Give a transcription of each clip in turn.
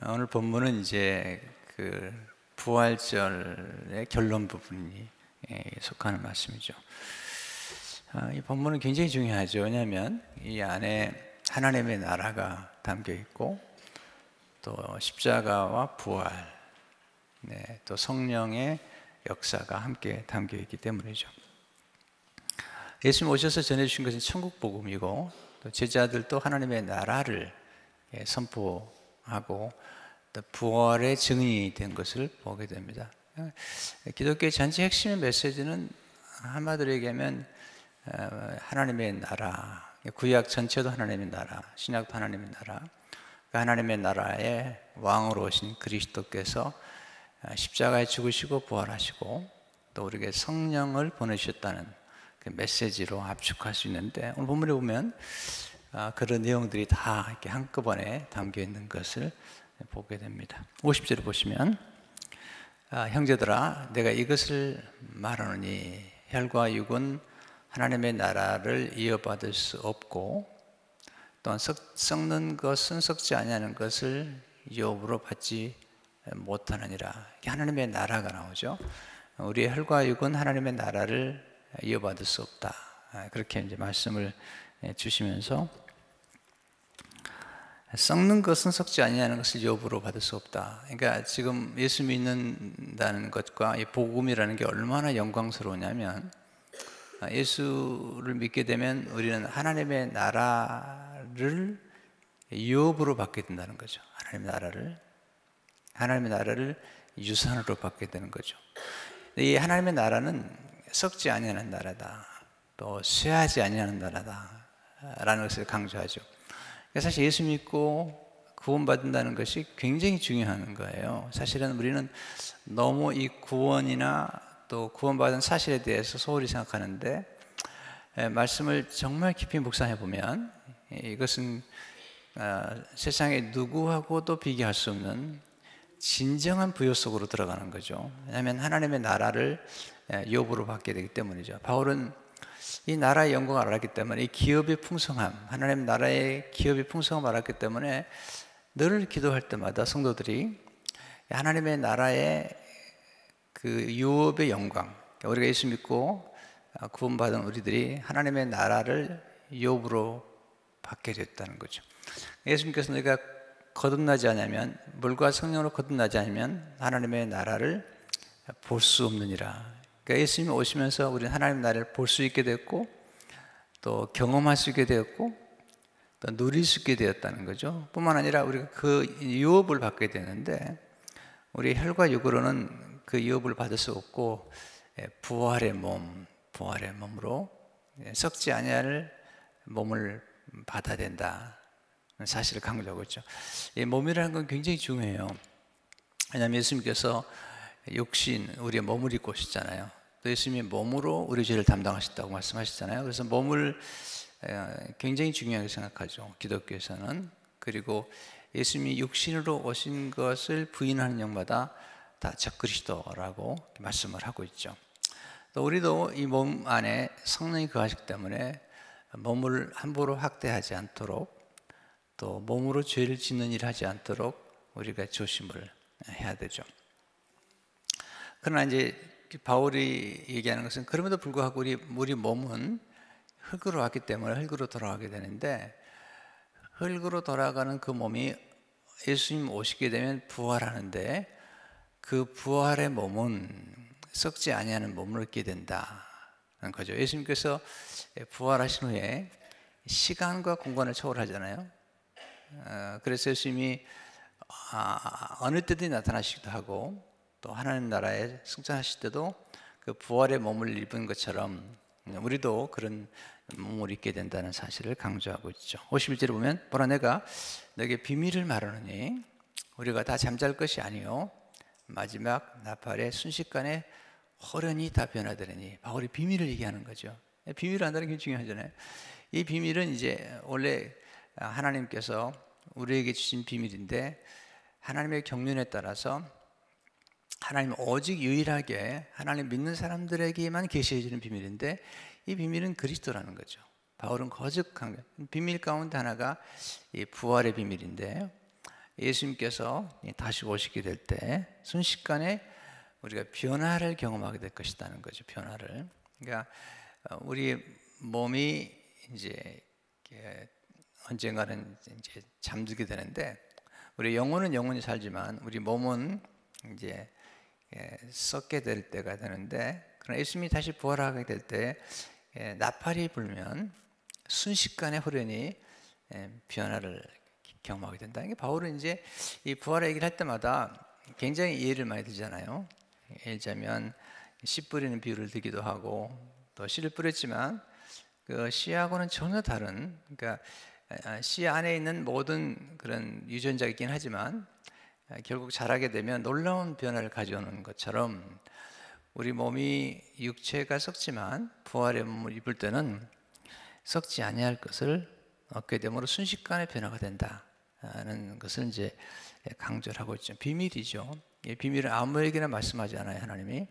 오늘 본문은 이제 그 부활절의 결론 부분이 속하는 말씀이죠. 이 본문은 굉장히 중요하죠. 왜냐하면 이 안에 하나님의 나라가 담겨 있고 또 십자가와 부활, 또 성령의 역사가 함께 담겨 있기 때문이죠. 예수님 오셔서 전해주신 것은 천국 복음이고 또 제자들도 하나님의 나라를 선포하고 또 부활의 증인이 된 것을 보게 됩니다. 기독교의 전체 핵심의 메시지는 한마디로 얘기하면 하나님의 나라, 구약 전체도 하나님의 나라, 신약도 하나님의 나라, 그 하나님의 나라의 왕으로 오신 그리스도께서 십자가에 죽으시고 부활하시고 또 우리에게 성령을 보내주셨다는 그 메시지로 압축할 수 있는데, 오늘 본문에 보면 그런 내용들이 다 이렇게 한꺼번에 담겨 있는 것을 보게 됩니다. 50절을 보시면 형제들아 내가 이것을 말하노니 혈과 육은 하나님의 나라를 이어받을 수 없고 또한 썩는 것은 썩지 아니하는 것을 유업으로 받지 못하느니라. 하나님의 나라가 나오죠. 우리의 혈과 육은 하나님의 나라를 이어받을 수 없다. 그렇게 이제 말씀을 주시면서 썩는 것은 썩지 아니하는 것을 유업으로 받을 수 없다. 그러니까 지금 예수 믿는다는 것과 이 복음이라는 게 얼마나 영광스러우냐면, 예수를 믿게 되면 우리는 하나님의 나라를 유업으로 받게 된다는 거죠. 하나님의 나라를 유산으로 받게 되는 거죠. 이 하나님의 나라는 썩지 아니하는 나라다, 또 쇠하지 아니하는 나라다라는 것을 강조하죠. 사실 예수 믿고 구원받는다는 것이 굉장히 중요한 거예요. 사실은 우리는 너무 이 구원이나 또 구원받은 사실에 대해서 소홀히 생각하는데, 말씀을 정말 깊이 묵상해 보면 이것은 세상의 누구하고도 비교할 수 없는 진정한 부요 속으로 들어가는 거죠. 왜냐하면 하나님의 나라를 유업으로 받게 되기 때문이죠. 바울은 이 나라의 영광을 알았기 때문에, 이 기업의 풍성함, 하나님 나라의 기업의 풍성함을 알았기 때문에 늘 기도할 때마다 성도들이 하나님의 나라의 그 유업의 영광, 우리가 예수 믿고 구원받은 우리들이 하나님의 나라를 유업으로 받게 됐다는 거죠. 예수님께서 너희가 거듭나지 않으면, 물과 성령으로 거듭나지 않으면 하나님의 나라를 볼 수 없느니라. 그러니까 예수님이 오시면서 우리는 하나님의 나라를 볼 수 있게 됐고 또 경험할 수 있게 되었고 또 누릴 수 있게 되었다는 거죠. 뿐만 아니라 우리가 그 유업을 받게 되는데, 우리 혈과 육으로는 그 유업을 받을 수 없고 부활의 몸으로 썩지 아니할 몸을 받아야 된다 사실을 강조하고 있죠. 이 몸이라는 건 굉장히 중요해요. 왜냐하면 예수님께서 육신, 우리의 몸을 입고 오셨잖아요. 또 예수님이 몸으로 우리 죄를 담당하셨다고 말씀하셨잖아요. 그래서 몸을 굉장히 중요하게 생각하죠, 기독교에서는. 그리고 예수님이 육신으로 오신 것을 부인하는 영마다 다 적그리스도라고 말씀을 하고 있죠. 또 우리도 이 몸 안에 성령이 거하시기 때문에 몸을 함부로 학대하지 않도록, 또 몸으로 죄를 짓는 일을 하지 않도록 우리가 조심을 해야 되죠. 그러나 이제 바울이 얘기하는 것은, 그럼에도 불구하고 우리 몸은 흙으로 왔기 때문에 흙으로 돌아가게 되는데, 흙으로 돌아가는 그 몸이 예수님 오시게 되면 부활하는데, 그 부활의 몸은 썩지 아니하는 몸을 얻게 된다는 거죠. 예수님께서 부활하신 후에 시간과 공간을 초월하잖아요. 그래서 예수님이 어느 때든지 나타나시기도 하고 또 하나님 나라에 승천하실 때도 그 부활의 몸을 입은 것처럼 우리도 그런 몸을 입게 된다는 사실을 강조하고 있죠. 51절에 보면 보라 내가 너에게 비밀을 말하노니 우리가 다 잠잘 것이 아니요 마지막 나팔의 순식간에 호련히 다 변화되리니. 바울이 비밀을 얘기하는 거죠. 비밀을 안다는 게 중요하잖아요. 이 비밀은 이제 원래 하나님께서 우리에게 주신 비밀인데, 하나님의 경륜에 따라서 하나님 오직 유일하게 하나님 믿는 사람들에게만 계시해 주는 비밀인데, 이 비밀은 그리스도라는 거죠. 바울은 거듭한 비밀 가운데 하나가 이 부활의 비밀인데, 예수님께서 다시 오시게 될 때 순식간에 우리가 변화를 경험하게 될 것이라는 거죠. 변화를. 그러니까 우리 몸이 이제 언젠가는 이제 잠들게 되는데, 우리 영혼은 영원히 살지만 우리 몸은 이제 썩게 될 때가 되는데, 그러나 예수님이 다시 부활하게 될 때 나팔이 불면 순식간에 후련히 변화를 경험하게 된다. 이게 바울은 이제 이 부활의 얘기를 할 때마다 굉장히 이해를 많이 들잖아요. 예를 들자면 씨 뿌리는 비유를 들기도 하고, 또 씨를 뿌렸지만 그 씨하고는 전혀 다른, 그러니까 씨 안에 있는 모든 그런 유전자가 있긴 하지만 결국 자라게 되면 놀라운 변화를 가져오는 것처럼, 우리 몸이 육체가 썩지만 부활의 몸을 입을 때는 썩지 아니할 것을 얻게 되므로 순식간에 변화가 된다는 것을 이제 강조를 하고 있죠. 비밀이죠. 이 비밀은 아무에게나 말씀하지 않아요, 하나님이.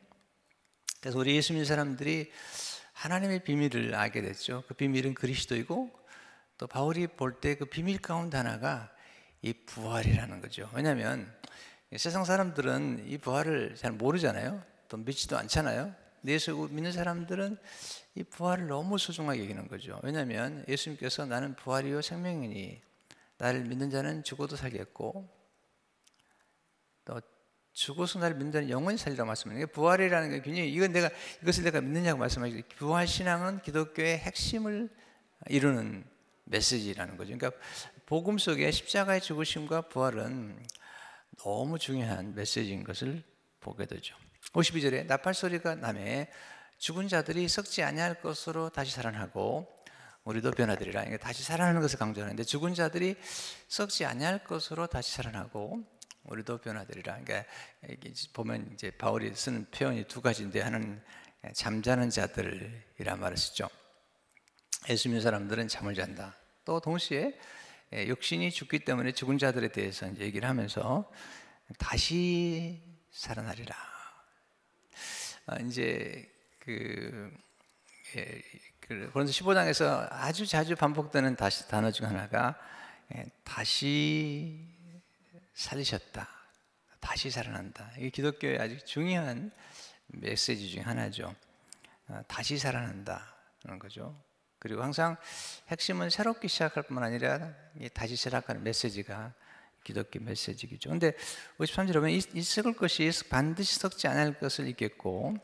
그래서 우리 예수 믿는 사람들이 하나님의 비밀을 알게 됐죠. 그 비밀은 그리스도이고, 또 바울이 볼 때 그 비밀 가운데 하나가 이 부활이라는 거죠. 왜냐하면 세상 사람들은 이 부활을 잘 모르잖아요. 또 믿지도 않잖아요. 예수 믿는 사람들은 이 부활을 너무 소중하게 여기는 거죠. 왜냐하면 예수님께서 나는 부활이요 생명이니 나를 믿는 자는 죽어도 살겠고, 또 죽어서 나를 믿는 자는 영원히 살리라고 말씀합니다. 부활이라는 게 굉장히, 이것을 내가 믿느냐고 말씀하시죠. 부활 신앙은 기독교의 핵심을 이루는 메시지라는 거죠. 그러니까 복음 속에 십자가의 죽으심과 부활은 너무 중요한 메시지인 것을 보게 되죠. 52절에 나팔 소리가 나매 죽은 자들이 썩지 아니할 것으로 다시 살아나고 우리도 변화되리라. 그러니까 다시 살아나는 것을 강조하는데, 죽은 자들이 썩지 아니할 것으로 다시 살아나고 우리도 변화되리라. 그러니까 보면 이제 바울이 쓰는 표현이 두 가지인데, 하나는 잠자는 자들이란 말을 쓰죠. 예수 믿는 사람들은 잠을 잔다. 또 동시에 육신이 죽기 때문에 죽은 자들에 대해서 이제 얘기를 하면서 다시 살아나리라. 이제 고린도 15장에서 아주 자주 반복되는 단어 중 하나가 다시 살리셨다, 다시 살아난다. 이게 기독교의 아주 중요한 메시지 중 하나죠. 다시 살아난다는 거죠. 그리고 항상 핵심은 새롭게 시작할 뿐만 아니라 다시 시작하는 메시지가 기독교 메시지이죠. 그런데 53절에 보면 이 썩을 것이 반드시 썩지 않을 것을 입겠고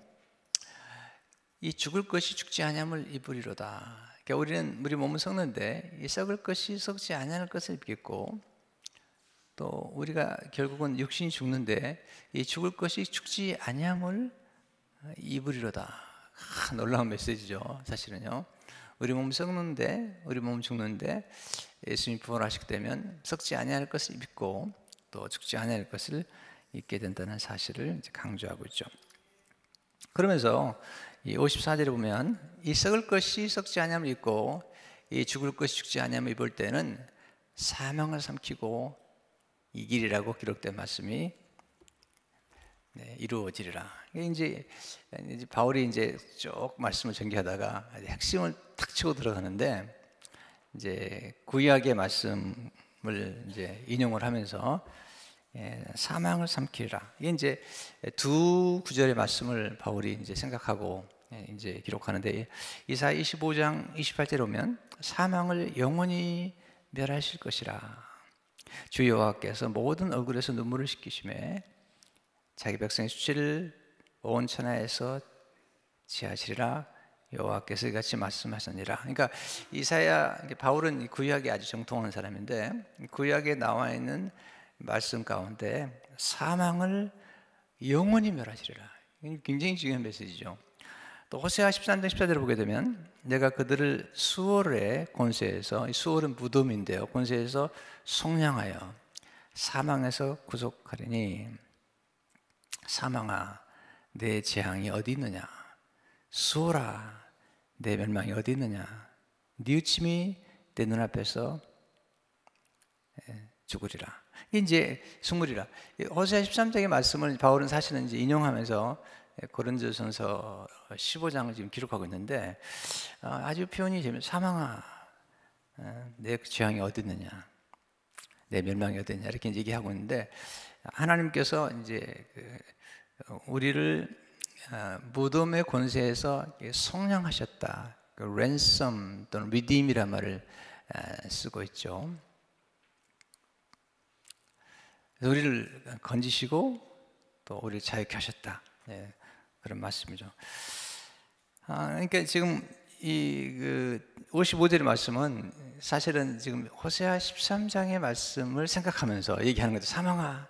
이 죽을 것이 죽지 아니함을 입으리로다. 그러니까 우리 몸은 썩는데 이 썩을 것이 썩지 아니할 것을 입겠고, 또 우리가 결국은 육신이 죽는데 이 죽을 것이 죽지 아니함을 입으리로다. 놀라운 메시지죠, 사실은요. 우리 몸 썩는데, 우리 몸 죽는데 예수님이 부활하시게 되면 썩지 아니할 것을 입고 또 죽지 아니할 것을 입게 된다는 사실을 이제 강조하고 있죠. 그러면서 이 54절에 보면 이 썩을 것이 썩지 아니함을 입고 이 죽을 것이 죽지 아니함을 입을 때는 사망을 삼키고 이기리라고 기록된 말씀이 이루어지리라. 이제 바울이 이제 쭉 말씀을 전개하다가 핵심을 탁 치고 들어가는데, 이제 구약의 말씀을 이제 인용을 하면서 사망을 삼키리라. 이게 이제 두 구절의 말씀을 바울이 이제 생각하고 이제 기록하는데, 이사야 25장 28절에 보면 사망을 영원히 멸하실 것이라. 주 여호와께서 모든 얼굴에서 눈물을 씻기심에 자기 백성의 수치를 온 천하에서 지하시리라. 여호와께서 이같이 말씀하셨느니라. 그러니까 바울은 구약에 아주 정통한 사람인데, 구약에 나와 있는 말씀 가운데 사망을 영원히 멸하시리라. 굉장히 중요한 메시지죠. 또 호세아 13장 14절을 보게 되면 내가 그들을 수월의 권세에서, 이 수월은 무덤인데요, 권세에서 속량하여 사망에서 구속하리니 사망아 내 재앙이 어디 있느냐, 수월아 내 멸망이 어디 있느냐, 뉘우침이 내 눈앞에서 죽으리라. 이게 이제 죽으리라. 호세아 13장의 말씀을 바울은 사실은 이제 인용하면서 고린도전서 15장을 지금 기록하고 있는데, 아주 표현이 재밌어요. 사망아 내 재앙이 어디 있느냐. 내 멸망이 어디냐 이렇게 얘기하고 있는데, 하나님께서 이제 우리를 무덤의 권세에서 속량하셨다. 그 ransom 또는 redeem이란 말을 쓰고 있죠. 그래서 우리를 건지시고 또 우리를 자유케 하셨다. 네, 그런 말씀이죠. 그러니까 지금 이 55절의 말씀은 사실은 지금 호세아 13장의 말씀을 생각하면서 얘기하는 거죠. 사망아,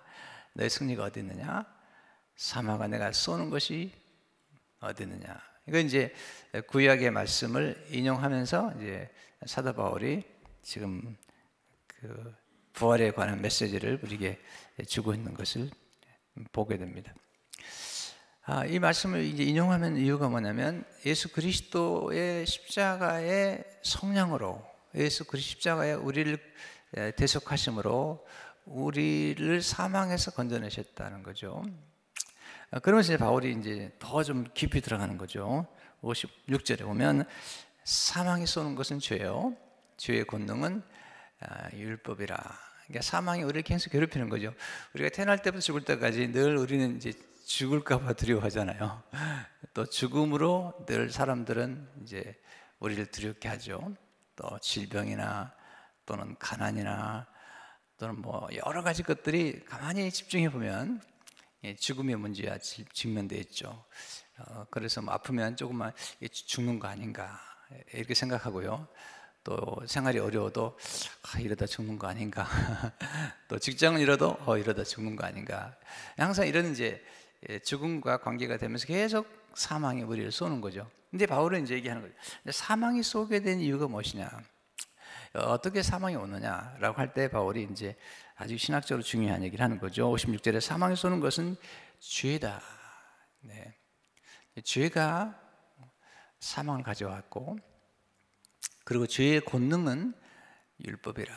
너의 승리가 어디 있느냐? 사망아, 내가 쏘는 것이 어디 있느냐? 이거 이제 구약의 말씀을 인용하면서 이제 사도 바울이 지금 그 부활에 관한 메시지를 우리에게 주고 있는 것을 보게 됩니다. 이 말씀을 이제 인용하는 이유가 뭐냐면, 예수 그리스도의 십자가의 성량으로, 예수 그리스도 십자가의 우리를 대속하심으로 우리를 사망에서 건져내셨다는 거죠. 그러면서 이제 바울이 이제 더 좀 깊이 들어가는 거죠. 56절에 보면, 사망이 쏘는 것은 죄요, 죄의 권능은 율법이라. 그러니까 사망이 우리를 계속 괴롭히는 거죠. 우리가 태어날 때부터 죽을 때까지 늘 우리는 이제 죽을까봐 두려워하잖아요. 또 죽음으로 늘 사람들은 이제 우리를 두렵게 하죠. 또 질병이나 또는 가난이나 또는 뭐 여러 가지 것들이 가만히 집중해 보면 죽음의 문제와 직면되어 있죠. 그래서 뭐 아프면 조금만 죽는 거 아닌가 이렇게 생각하고요. 또 생활이 어려워도 이러다 죽는 거 아닌가. 또 직장은 잃어도 이러다 죽는 거 아닌가. 항상 이런 이제 죽음과 관계가 되면서 계속 사망이 우리를 쏘는 거죠. 근데 바울은 이제 얘기하는 거죠. 사망이 쏘게 된 이유가 무엇이냐? 어떻게 사망이 오느냐라고 할 때 바울이 이제 아주 신학적으로 중요한 얘기를 하는 거죠. 56절에 사망이 쏘는 것은 죄다. 네. 죄가 사망을 가져왔고, 그리고 죄의 권능은 율법이라.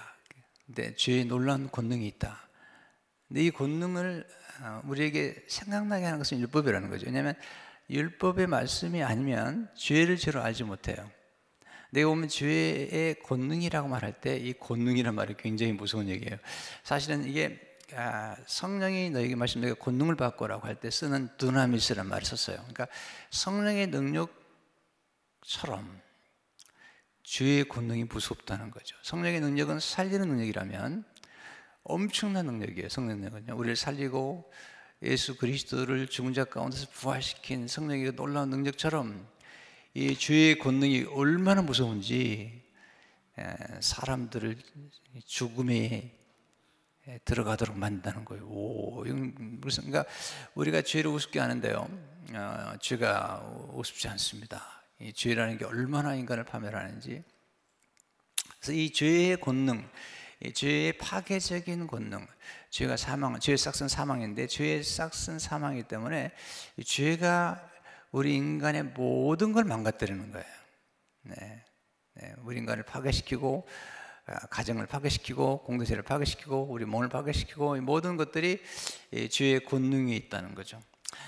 근데 죄의 놀라운 권능이 있다. 근데 이 권능을 우리에게 생각나게 하는 것은 율법이라는 거죠. 왜냐하면 율법의 말씀이 아니면 죄를 죄로 알지 못해요. 내가 보면 죄의 권능이라고 말할 때 이 권능이라는 말이 굉장히 무서운 얘기예요. 사실은 이게 성령이 너에게 말씀, 너희가 권능을 받고라고 할 때 쓰는 두나미스라는 말을 썼어요. 그러니까 성령의 능력처럼 죄의 권능이 무섭다는 거죠. 성령의 능력은 살리는 능력이라면 엄청난 능력이에요. 성령 능력은요, 우리를 살리고 예수 그리스도를 죽은 자 가운데서 부활시킨 성령의 놀라운 능력처럼 이 죄의 권능이 얼마나 무서운지 사람들을 죽음에 들어가도록 만든다는 거예요. 그러니까 우리가 죄를 우습게 하는데요, 죄가 우습지 않습니다. 이 죄라는 게 얼마나 인간을 파멸하는지. 그래서 이 죄의 권능, 이 죄의 파괴적인 권능, 죄가 사망, 죄의 싹은 사망인데, 죄의 싹은 사망이기 때문에 이 죄가 우리 인간의 모든 걸 망가뜨리는 거예요. 우리 인간을 파괴시키고, 가정을 파괴시키고, 공동체를 파괴시키고, 우리 몸을 파괴시키고, 이 모든 것들이 죄의 권능이 있다는 거죠.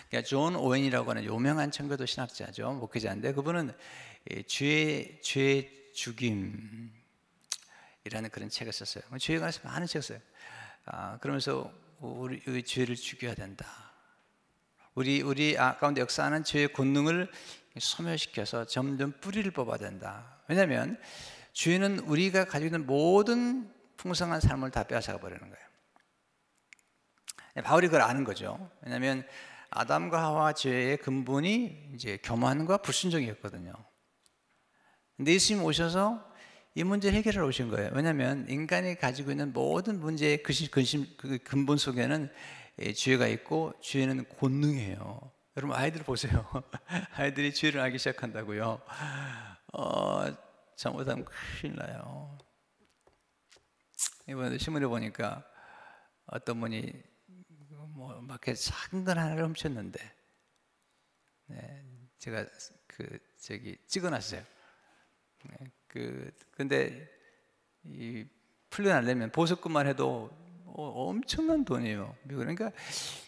그러니까 존 오웬이라고 하는 유명한 청교도 신학자죠, 목회자인데, 그분은 죄 죽임이라는 그런 책을 썼어요. 죄에 관해서 많은 책을 써요. 그러면서 우리 죄를 죽여야 된다. 우리 가운데 역사하는 죄의 권능을 소멸시켜서 점점 뿌리를 뽑아야 된다. 왜냐하면 죄는 우리가 가지고 있는 모든 풍성한 삶을 다 빼앗아가 버리는 거예요. 바울이 그걸 아는 거죠. 왜냐하면 아담과 하와 죄의 근본이 이제 교만과 불순종이었거든요. 근데 예수님 오셔서 이 문제를 해결하러 오신 거예요. 왜냐하면 인간이 가지고 있는 모든 문제의 그 근본 속에는 죄가 있고, 죄는 권능이에요. 여러분 아이들 보세요. 아이들이 죄를 알기 시작한다고요. 잘못하면 큰일 나요. 이번에 신문에 보니까 어떤 분이 막 작은 건 하나를 훔쳤는데, 제가 찍어놨어요. 근데 이 풀려나려면 보석금만 해도 엄청난 돈이에요. 그러니까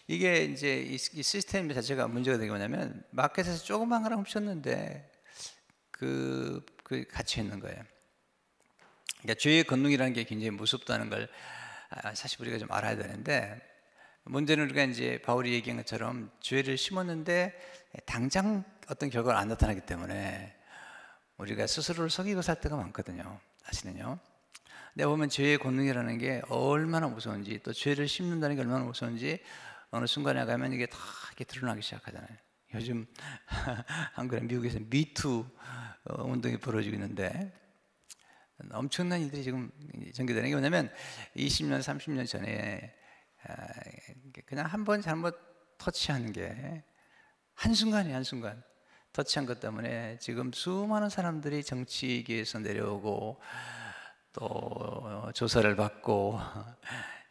이게 이제 이 시스템 자체가 문제가 되게 뭐냐면, 마켓에서 조그만 하나 훔쳤는데 그 갇혀 있는 거예요. 그러니까 죄의 권능이라는 게 굉장히 무섭다는 걸 사실 우리가 좀 알아야 되는데, 문제는 우리가 이제 바울이 얘기한 것처럼 죄를 심었는데 당장 어떤 결과가 안 나타나기 때문에 우리가 스스로를 속이고 살 때가 많거든요. 사실은요. 내가 보면 죄의 권능이라는 게 얼마나 무서운지, 또 죄를 심는다는 게 얼마나 무서운지 어느 순간에 가면 이게 다 이렇게 드러나기 시작하잖아요. 요즘 한국이나 미국에서 미투 운동이 벌어지고 있는데 엄청난 일들이 지금 전개되는 게 뭐냐면 20년, 30년 전에 그냥 한 번 잘못 터치한 게 한순간이에요. 한순간 터치한 것 때문에 지금 수많은 사람들이 정치계에서 내려오고 또 조사를 받고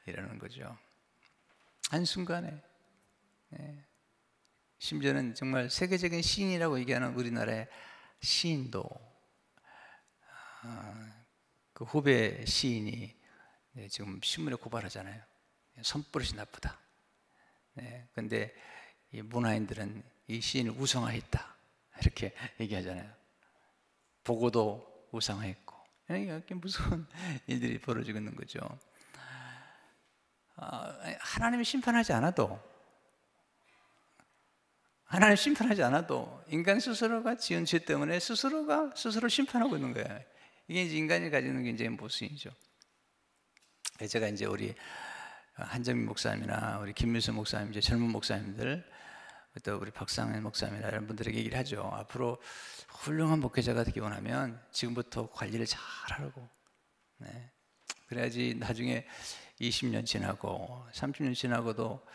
이러는 거죠. 한순간에. 심지어는 정말 세계적인 시인이라고 얘기하는 우리나라의 시인도 그 후배 시인이 지금 신문에 고발하잖아요. 선버릇이 나쁘다. 근데 이 문화인들은 이 시인을 우상화했다 이렇게 얘기하잖아요. 보고도 우상화했고, 이렇게 무서운 일들이 벌어지고 있는 거죠. 하나님이 심판하지 않아도, 하나님 심판하지 않아도 인간 스스로가 지은 죄 때문에 스스로가 스스로 심판하고 있는 거예요. 이게 이제 인간이 가지는 게 이제 모습이죠. 제가 이제 우리 한정민 목사님이나 우리 김민수 목사님, 이제 젊은 목사님들, 또 우리 박상현 목사님이나 이런 분들에게 얘기를 하죠. 앞으로 훌륭한 목회자가 되기 원하면 지금부터 관리를 잘 하라고. 그래야지 나중에 20년 지나고 30년 지나고도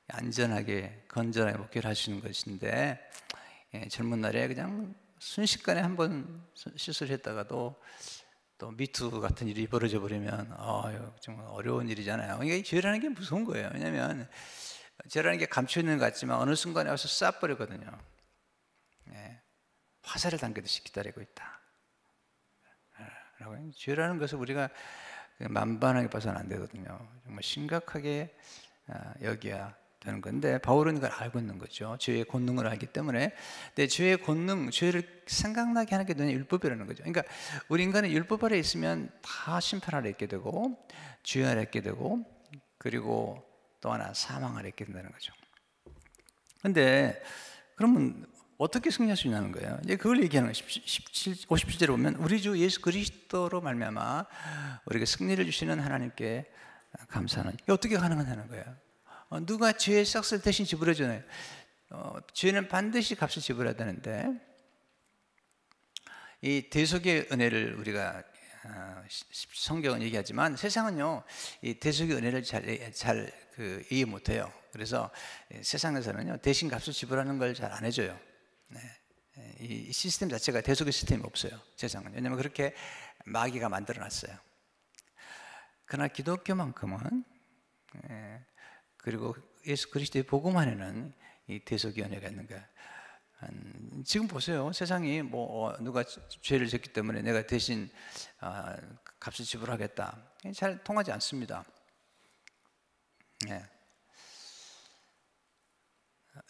안전하게 건전하게 목회를 하시는 것인데, 젊은 날에 그냥 순식간에 한번 실수를 했다가도 또 미투 같은 일이 벌어져 버리면 정말 어려운 일이잖아요. 그러니까 죄라는 게 무서운 거예요. 왜냐하면 죄라는 게 감춰 있는 것 같지만 어느 순간에 와서 쏴버리거든요. 화살을 당기듯이 기다리고 있다. 죄라는 것을 우리가 만반하게 봐서는 안 되거든요. 정말 심각하게 여겨야 되는 건데, 바울은 그걸 알고 있는 거죠. 죄의 권능을 알기 때문에. 근데 죄의 권능, 죄를 생각나게 하는 게 뭐냐, 율법이라는 거죠. 그러니까 우리 인간은 율법 아래 있으면 다 심판 아래 있게 되고, 죄 아래 있게 되고, 그리고 또 하나 사망 아래 있게 된다는 거죠. 근데 그러면 어떻게 승리할 수 있냐는 거예요. 이제 그걸 얘기하는 거예요. 57절에 보면 우리 주 예수 그리스도로 말미암아 우리에게 승리를 주시는 하나님께 감사하는. 이게 어떻게 가능하냐는 거예요. 누가 죄의 싹을 대신 지불해주나요? 죄는 반드시 값을 지불해야 되는데, 이 대속의 은혜를 우리가 성경은 얘기하지만 세상은요, 이 대속의 은혜를 잘 이해 못해요. 그래서 세상에서는요, 대신 값을 지불하는 걸 잘 안 해줘요. 이 시스템 자체가 대속의 시스템이 없어요. 세상은. 왜냐하면 그렇게 마귀가 만들어놨어요. 그러나 기독교만큼은, 그리고 예수 그리스도의 복음 안에는 이 대속의 은혜가 있는 거예요. 지금 보세요. 세상이 누가 죄를 졌기 때문에 내가 대신 값을 지불하겠다, 잘 통하지 않습니다.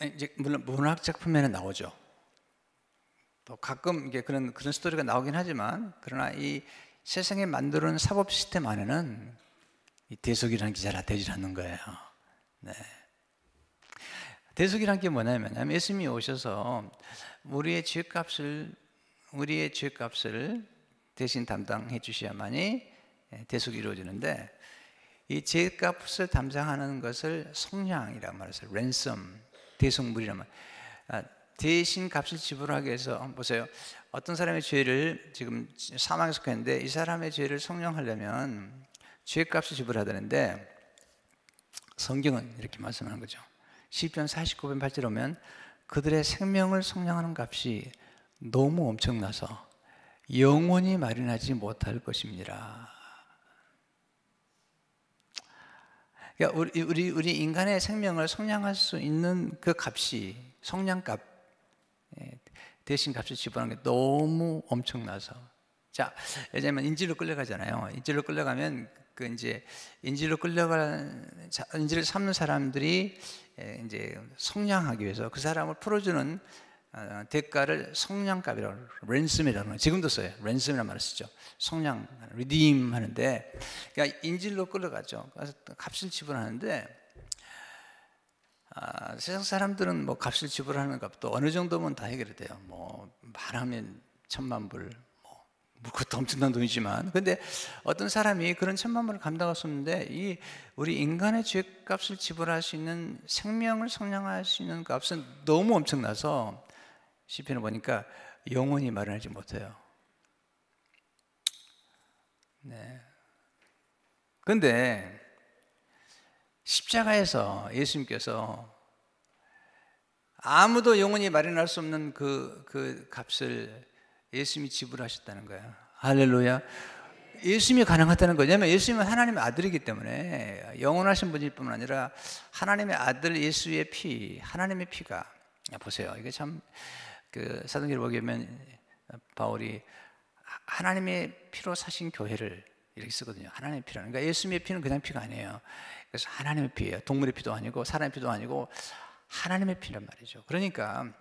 이제 물론 문학 작품에는 나오죠. 또 가끔 이게 그런 스토리가 나오긴 하지만, 그러나 이 세상에 만들어놓은 사법 시스템 안에는 이 대속이라는 게 잘 되지 않는 거예요. 대속이란 게 뭐냐면, 예수님이 오셔서 우리의 죄값을 대신 담당해 주셔야만이 대속이 이루어지는데, 이 죄값을 담당하는 것을 속량이라고 말했어요. 랜섬, 대속물이란 말. 대신 값을 지불하기 위해서, 보세요. 어떤 사람의 죄를 지금 사망에 속했는데 이 사람의 죄를 속량하려면 죄값을 지불해야 되는데, 성경은 이렇게 말씀하는 거죠. 시편 49편 8절에 오면 그들의 생명을 속량하는 값이 너무 엄청나서 영원히 마련하지 못할 것입니다. 그러니까 우리 인간의 생명을 속량할 수 있는 그 값이, 속량값, 대신 값을 지불하는 게 너무 엄청나서. 자, 예전에 인질로 끌려가잖아요. 인질로 끌려가면 인질을 삼는 사람들이 이제 속량하기 위해서 그 사람을 풀어주는 대가를 성량값이라고, 랜섬이라는 거 지금도 써요. 랜섬이라는 말을 쓰죠. 성량, 리딤 하는데, 그러니까 인질로 끌려가죠. 그래서 값을 지불하는데, 세상 사람들은 뭐 값을 지불하는 값도 어느 정도면 다 해결이 돼요. 뭐 말하면 1,000,000불, 그것도 엄청난 돈이지만, 근데 어떤 사람이 그런 1,000,000불을 감당할 수 없는데, 이 우리 인간의 죄값을 지불할 수 있는, 생명을 성량할 수 있는 값은 너무 엄청나서 시편을 보니까 영원히 마련하지 못해요. 네. 근데 십자가에서 예수님께서 아무도 영원히 마련할 수 없는 그 값을 예수님이 지불하셨다는 거예요. 할렐루야. 예수님이 가능하다는 거죠. 왜냐하면 예수님은 하나님의 아들이기 때문에, 영원하신 분일 뿐만 아니라 하나님의 아들 예수의 피, 하나님의 피가, 보세요. 이게 참 사도행전을 보게 되면 바울이 하나님의 피로 사신 교회를 이렇게 쓰거든요. 하나님의 피라는. 그러니까 예수님의 피는 그냥 피가 아니에요. 그래서 하나님의 피예요. 동물의 피도 아니고 사람의 피도 아니고 하나님의 피란 말이죠. 그러니까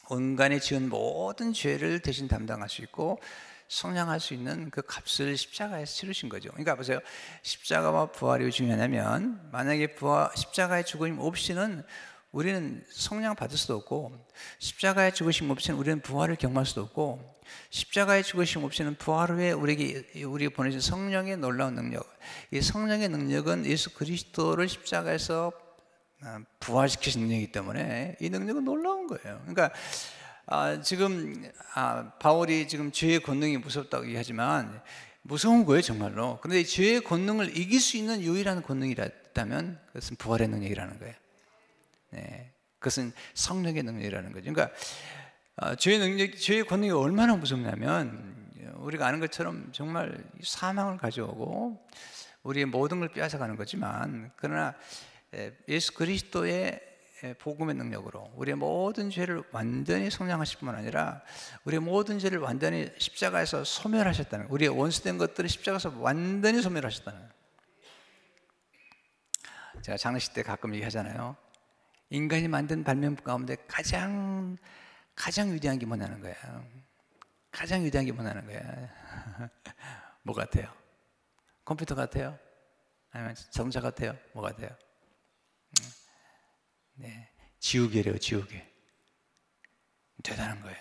인간이 지은 모든 죄를 대신 담당할 수 있고 성량할 수 있는 그 값을 십자가에서 치르신 거죠. 그러니까 보세요. 십자가와 부활이 왜 중요하냐면, 만약에 십자가의 죽음 없이는 우리는 성량 받을 수도 없고, 십자가의 죽으심 없이는 우리는 부활을 경험할 수도 없고, 십자가의 죽으심 없이는 부활 후에 우리에게 보내신 성령의 놀라운 능력, 이 성령의 능력은 예수 그리스도를 십자가에서 부활시키신 능력이기 때문에 이 능력은 놀라운 거예요. 그러니까 지금 바울이 지금 죄의 권능이 무섭다고 얘기하지만 무서운 거예요, 정말로. 그런데 이 죄의 권능을 이길 수 있는 유일한 권능이 있다면 그것은 부활의 능력이라는 거예요. 네, 그것은 성령의 능력이라는 거죠. 그러니까 죄의 권능이 얼마나 무섭냐면, 우리가 아는 것처럼 정말 사망을 가져오고 우리의 모든 걸 빼앗아가는 거지만, 그러나 예수 그리스도의 복음의 능력으로 우리의 모든 죄를 완전히 성량하실 뿐만 아니라 우리의 모든 죄를 완전히 십자가에서 소멸하셨다는, 우리의 원수된 것들을 십자가에서 완전히 소멸하셨다는. 제가 장례식 때 가끔 얘기하잖아요. 인간이 만든 발명품 가운데 가장 위대한 게 뭐냐는 거예요. 가장 위대한 게 뭐냐는 거예요. 뭐 같아요? 컴퓨터 같아요? 아니면 자동차 같아요? 뭐 같아요? 네, 지우개래요, 지우개. 대단한 거예요.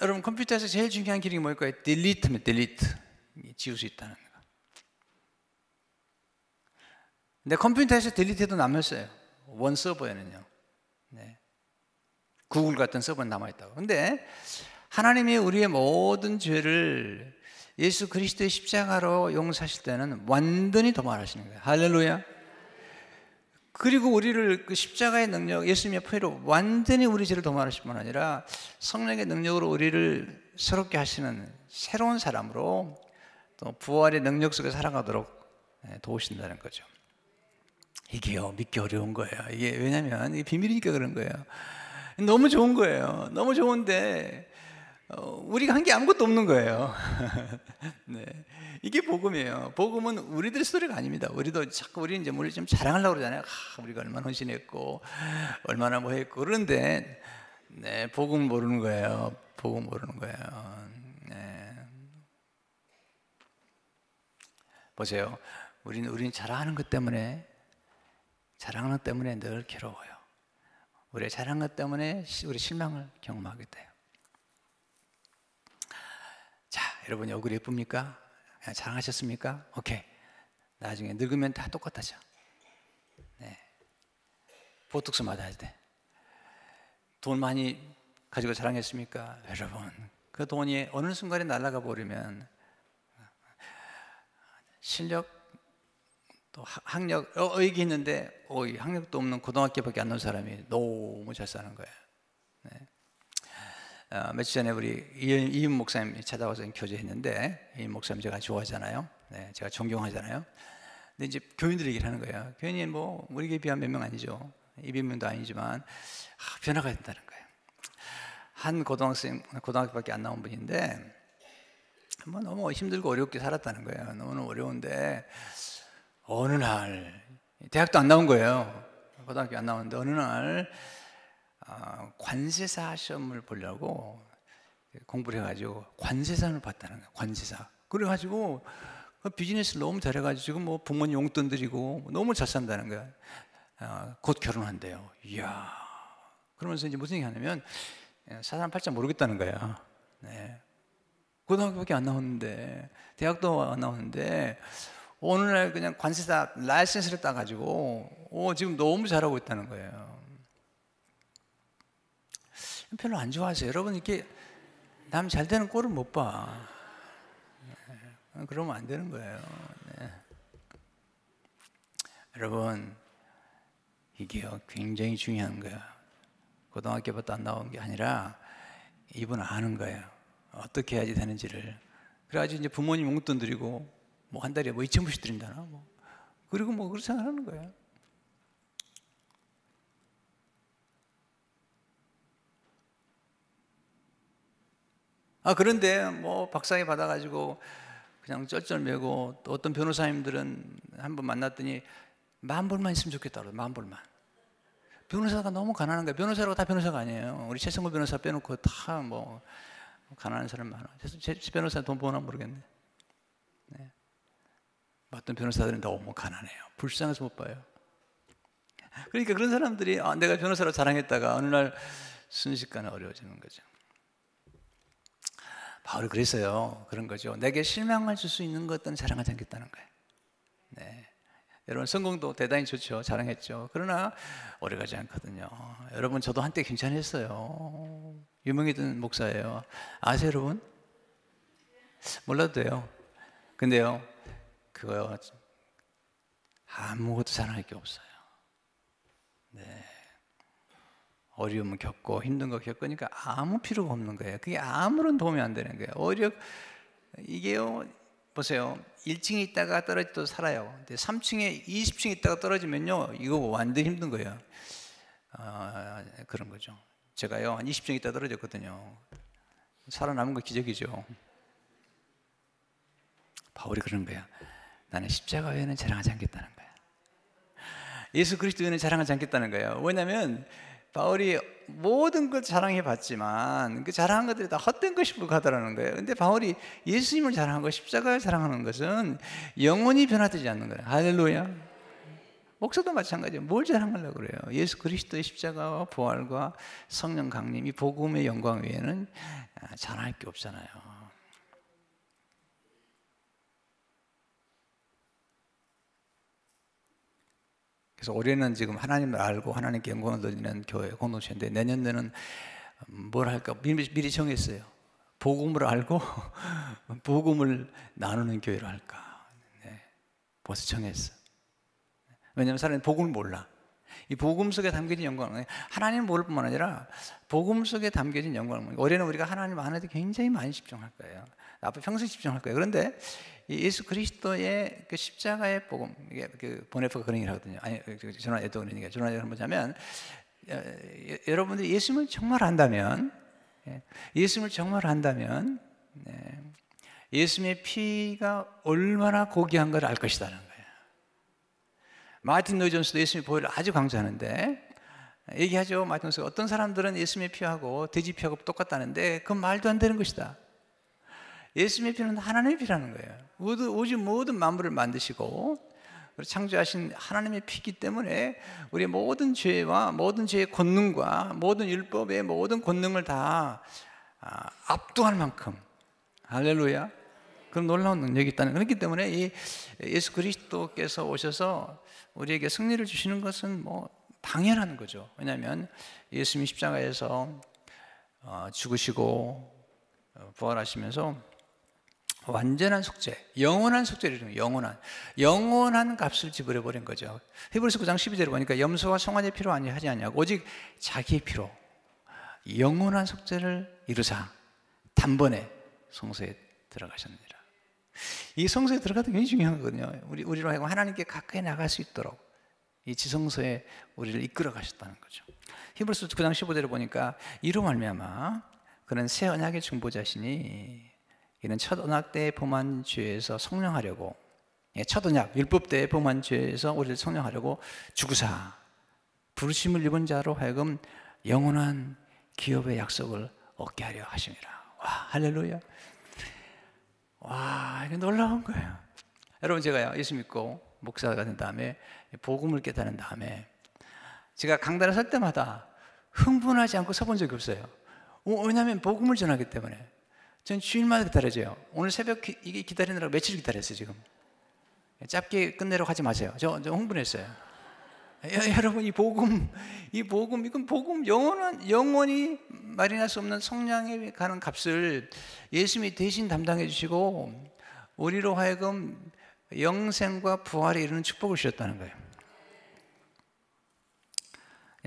여러분, 컴퓨터에서 제일 중요한 기능이 뭘까요? 딜리트입니다. 딜리트. 지울 수 있다는 거. 근데 컴퓨터에서 딜리트해도 남았어요. 원 서버에는요. 네. 구글 같은 서버는 남아있다고. 근데 하나님이 우리의 모든 죄를 예수 그리스도의 십자가로 용서하실 때는 완전히 도말하시는 거예요. 할렐루야. 그리고 우리를 그 십자가의 능력, 예수님의 피로 완전히 우리 죄를 도말하실 뿐 아니라 성령의 능력으로 우리를 새롭게 하시는 새로운 사람으로 또 부활의 능력 속에 살아가도록 도우신다는 거죠. 이게요, 믿기 어려운 거예요. 이게 왜냐면 이게 비밀이니까 그런 거예요. 너무 좋은 거예요. 너무 좋은데 우리가 한 게 아무것도 없는 거예요. 네. 이게 복음이에요. 복음은 우리들의 스토리가 아닙니다. 우리도 자꾸 우리는 이제 우리 좀 자랑하려고 그러잖아요. 우리가 얼마나 헌신했고 얼마나 뭐 했고. 그런데 네, 복음 모르는 거예요. 복음 모르는 거예요. 네. 보세요. 우리는 자랑하는 것 때문에 늘 괴로워요. 우리의 자랑한 것 때문에 우리 실망을 경험하게 돼요. 자, 여러분이 얼굴이 예쁩니까? 자랑하셨습니까? 오케이. 나중에 늙으면 다 똑같아져. 네. 보톡스 맞아야 돼. 돈 많이 가지고 자랑했습니까? 여러분, 그 돈이 어느 순간에 날아가 버리면 실력 또 학력, 여기 있는데 학력도 없는 고등학교밖에 안 나온 사람이 너무 잘 사는 거예요. 네. 며칠 전에 우리 이임 목사님 찾아와서 교제했는데, 이임 목사님 제가 좋아하잖아요. 네, 제가 존경하잖아요. 근데 이제 교인들이 얘기를 하는 거예요. 교인이 뭐 우리에게 비하면 몇 명 아니죠. 200명도 아니지만 변화가 된다는 거예요. 한 고등학교밖에 안 나온 분인데 뭐 너무 힘들고 어렵게 살았다는 거예요. 너무 어려운데 어느 날 대학도 안 나온 거예요. 고등학교 안 나오는데 어느 날 관세사 시험을 보려고 공부를 해가지고 관세사를 봤다는 거예요. 관세사. 그래가지고 비즈니스를 너무 잘해가지고 지금 뭐 부모님 용돈 드리고 너무 잘 산다는 거야. 곧 결혼한대요. 이야. 그러면서 이제 무슨 얘기 하냐면 사람 팔자 모르겠다는 거야. 네. 고등학교밖에 안 나오는데, 대학도 안 나오는데, 오늘날 그냥 관세사 라이센스를 따가지고, 지금 너무 잘하고 있다는 거예요. 별로 안 좋아하세요. 여러분, 이렇게 남 잘 되는 꼴을 못 봐. 네. 그러면 안 되는 거예요. 네. 여러분, 이게요, 굉장히 중요한 거예요. 고등학교부터 안 나온 게 아니라, 이분 아는 거예요. 어떻게 해야지 되는지를. 그래가지고 이제 부모님 용돈 드리고, 뭐 한 달에 뭐 2,000불씩 드린다나, 뭐. 그리고 뭐 그렇게 생각하는 거예요. 그런데 뭐 박사학위 받아가지고 그냥 쩔쩔매고, 또 어떤 변호사님들은 한 번 만났더니 10,000불만 있으면 좋겠다 그러더라고요. 10,000불만. 변호사가 너무 가난한 거예요. 변호사라고 다 변호사가 아니에요. 우리 최성구 변호사 빼놓고 다 뭐 가난한 사람 많아. 제 변호사 돈 버나 모르겠네. 네. 어떤 변호사들은 너무 가난해요. 불쌍해서 못 봐요. 그러니까 그런 사람들이 내가 변호사로 자랑했다가 어느 날 순식간에 어려워지는 거죠. 바울이 그랬어요. 그런 거죠. 내게 실망을 줄 수 있는 것들은 자랑하지 않겠다는 거예요. 네. 여러분, 성공도 대단히 좋죠. 자랑했죠. 그러나 오래가지 않거든요. 여러분, 저도 한때 괜찮았어요. 유명했던 목사예요. 아세요, 여러분? 몰라도 돼요. 근데요, 그거 아무것도 자랑할 게 없어요. 네. 어려움을 겪고 힘든 거 겪으니까 아무 필요가 없는 거예요. 그게 아무런 도움이 안 되는 거예요. 이게요, 보세요. 1층에 있다가 떨어져도 살아요. 근데 3층에 20층에 있다가 떨어지면요, 이거 완전 힘든 거예요. 그런 거죠. 제가요, 한 20층에 있다 떨어졌거든요. 살아남은 거 기적이죠. 바울이 그런 거야. 나는 십자가 외에는 자랑하지 않겠다는 거야. 예수 그리스도 외에는 자랑하지 않겠다는 거예요. 왜냐하면 바울이 모든 걸 자랑해 봤지만 그 자랑한 것들이 다 헛된 것이고 하더라는 거예요. 근데 바울이 예수님을 자랑한 거, 십자가를 자랑하는 것은 영원히 변화되지 않는 거예요. 할렐루야. 목사도 마찬가지예요. 뭘 자랑하려고 그래요? 예수 그리스도의 십자가와 부활과 성령 강림, 이 복음의 영광 외에는 자랑할 게 없잖아요. 그래서 올해는 지금 하나님을 알고 하나님께 영광을 돌리는 교회 공동체인데, 내년에는 뭘 할까 미리 정했어요. 복음을 알고 복음을 나누는 교회로 할까. 네, 벌써 정했어. 왜냐하면 사람이 복음을 몰라. 이 복음 속에 담겨진 영광, 하나님을 모를 뿐만 아니라 복음 속에 담겨진 영광을, 올해는 우리가 하나님 안에 굉장히 많이 집중할 거예요. 앞으로 평생 집중할 거예요. 그런데 이 예수 그리스도의 그 십자가의 복음, 이게 그 보네프가 그런 얘기를 하거든요. 아니, 조나 에도 그런 얘기예요. 조나 에도 뭐냐면, 여러분들이 예수님을 정말 안다면, 예수님을 정말 안다면, 예수님의 피가 얼마나 고귀한 걸 알 것이다는 거예요. 마틴 로이 존스도 예수님의 보혈을 아주 강조하는데, 얘기하죠. 마틴 로이가 어떤 사람들은 예수님의 피하고 돼지 피하고 똑같다는데 그건 말도 안 되는 것이다. 예수님의 피는 하나님의 피라는 거예요. 우주 모든 만물을 만드시고 창조하신 하나님의 피기 때문에 우리의 모든 죄와 모든 죄의 권능과 모든 율법의 모든 권능을 다 압도할 만큼, 할렐루야, 그런 놀라운 능력이 있다는, 그렇기 때문에 이 예수 그리스도께서 오셔서 우리에게 승리를 주시는 것은 뭐 당연한 거죠. 왜냐하면 예수님이 십자가에서 죽으시고 부활하시면서 완전한 속죄, 영원한 속죄를, 영원한 값을 지불해 버린 거죠. 히브리서 9장 12절에 보니까 염소와 송아지의 피로 하지 아니하고 오직 자기의 피로 영원한 속죄를 이루사 단번에 성소에 들어가셨느니라. 이 성소에 들어가도 굉장히 중요한 거거든요. 우리로 하여금 하나님께 가까이 나갈 수 있도록 이 지성소에 우리를 이끌어 가셨다는 거죠. 히브리서 9장 15절에 보니까 이로 말미암아 그는 새 언약의 중보자시니 이는 첫 언약 때 범한 죄에서 성령하려고 첫 언약, 율법대의 범한 죄에서 우리를 성령하려고 죽으사 부르심을 입은 자로 하여금 영원한 기업의 약속을 얻게 하려 하심이라. 와, 할렐루야. 와, 이게 놀라운 거예요. 여러분, 제가요, 예수 믿고 목사가 된 다음에 복음을 깨달은 다음에 제가 강단에 설 때마다 흥분하지 않고 서본 적이 없어요. 왜냐하면 복음을 전하기 때문에. 전 주일마다 기다려져요. 오늘 새벽 이게 기다리느라고 며칠 기다렸어요, 지금. 짧게 끝내려고 하지 마세요. 저 흥분했어요. 여러분, 이건 복음, 영원히 말이할 수 없는 성량에 가는 값을 예수님이 대신 담당해 주시고 우리로 하여금 영생과 부활에 이르는 축복을 주셨다는 거예요.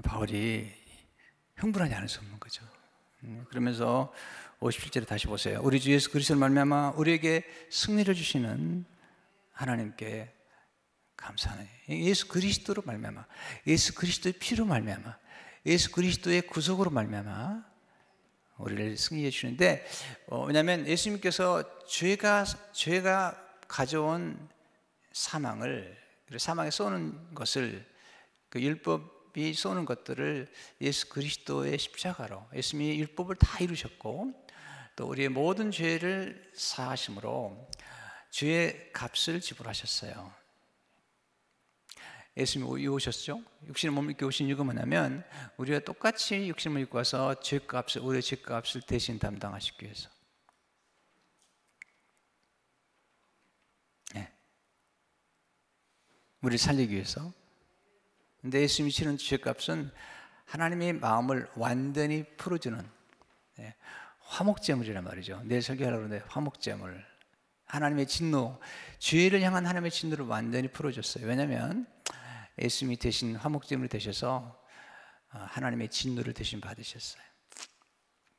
바울이 흥분하지 않을 수 없는 거죠. 그러면서 57절에 다시 보세요. 우리 주 예수 그리스도를 말미암아 우리에게 승리를 주시는 하나님께 감사하네. 예수 그리스도로 말미암아, 예수 그리스도의 피로 말미암아, 예수 그리스도의 구속으로 말미암아 우리를 승리해 주시는데, 왜냐하면 예수님께서 죄가 가져온 사망을, 사망에 쏘는 것을, 그 율법이 쏘는 것들을 예수 그리스도의 십자가로, 예수님이 율법을 다 이루셨고 또 우리의 모든 죄를 사하심으로 죄의 값을 지불하셨어요. 예수님이 오셨죠? 육신의 몸을 입고 오신 이유가 뭐냐면 우리가 똑같이 육신을 입고 와서 우리의 죄값을 대신 담당하시기 위해서. 네. 우리를 살리기 위해서. 근데 예수님이 치른 죄값은 하나님의 마음을 완전히 풀어주는 화목제물이란 말이죠. 내일 설교하려고 그러는데 화목제물. 하나님의 진노, 죄를 향한 하나님의 진노를 완전히 풀어줬어요. 왜냐하면 예수님이 대신 화목제물이 되셔서 하나님의 진노를 대신 받으셨어요.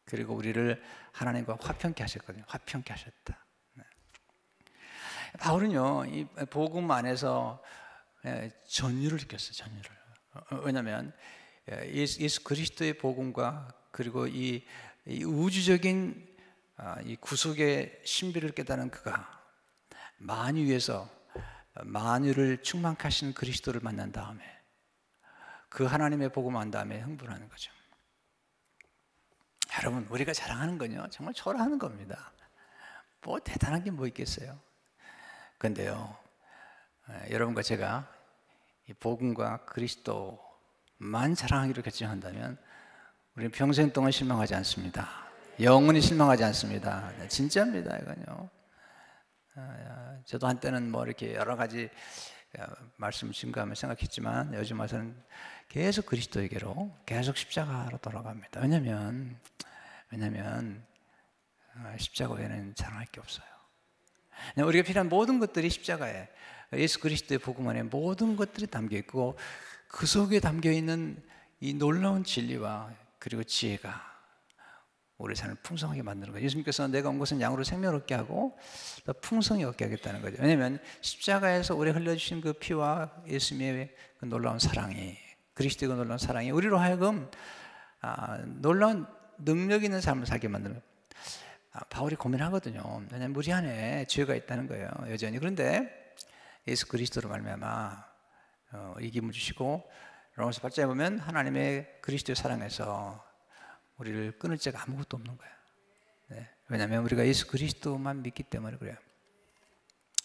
그리고 우리를 하나님과 화평케 하셨거든요. 화평케 하셨다. 바울은요, 이 복음 안에서 전율을 느꼈어요. 전율을. 왜냐하면 예수 그리스도의 복음과 그리고 이 우주적인 이 구속의 신비를 깨달은 그가 만유 위에서 만유를 충만케 하시는 그리스도를 만난 다음에 그 하나님의 복음을 안 다음에 흥분하는 거죠. 여러분, 우리가 자랑하는 건요 정말 초라하는 겁니다. 뭐 대단한 게 뭐 있겠어요. 그런데요, 여러분과 제가 이 복음과 그리스도만 자랑하기로 결정한다면 우리는 평생 동안 실망하지 않습니다. 영원히 실망하지 않습니다. 진짜입니다, 이건요. 저도 한때는 뭐 이렇게 여러 가지 말씀 증거하며 생각했지만 요즘 와서는 계속 그리스도에게로, 계속 십자가로 돌아갑니다. 왜냐하면 십자가 외에는 자랑할 게 없어요. 우리가 필요한 모든 것들이 십자가에, 예수 그리스도의 복음 안에 모든 것들이 담겨 있고 그 속에 담겨 있는 이 놀라운 진리와 그리고 지혜가 우리 삶을 풍성하게 만드는 거예요. 예수님께서 내가 온 것은 양으로 생명을 얻게 하고 더 풍성히 얻게 하겠다는 거죠. 왜냐하면 십자가에서 우리 흘려주신 그 피와 예수님의 그 놀라운 사랑이, 그리스도의 그 놀라운 사랑이 우리로 하여금 놀라운 능력 있는 삶을 살게 만드는 거예요. 바울이 고민하거든요. 왜냐하면 우리 안에 죄가 있다는 거예요, 여전히. 그런데 예수 그리스도로 말미암아 이김을 주시고, 로마서 8장에 보면 하나님의 그리스도의 사랑에서 우리를 끊을 자가 아무것도 없는 거예요. 네. 왜냐하면 우리가 예수 그리스도만 믿기 때문에 그래요.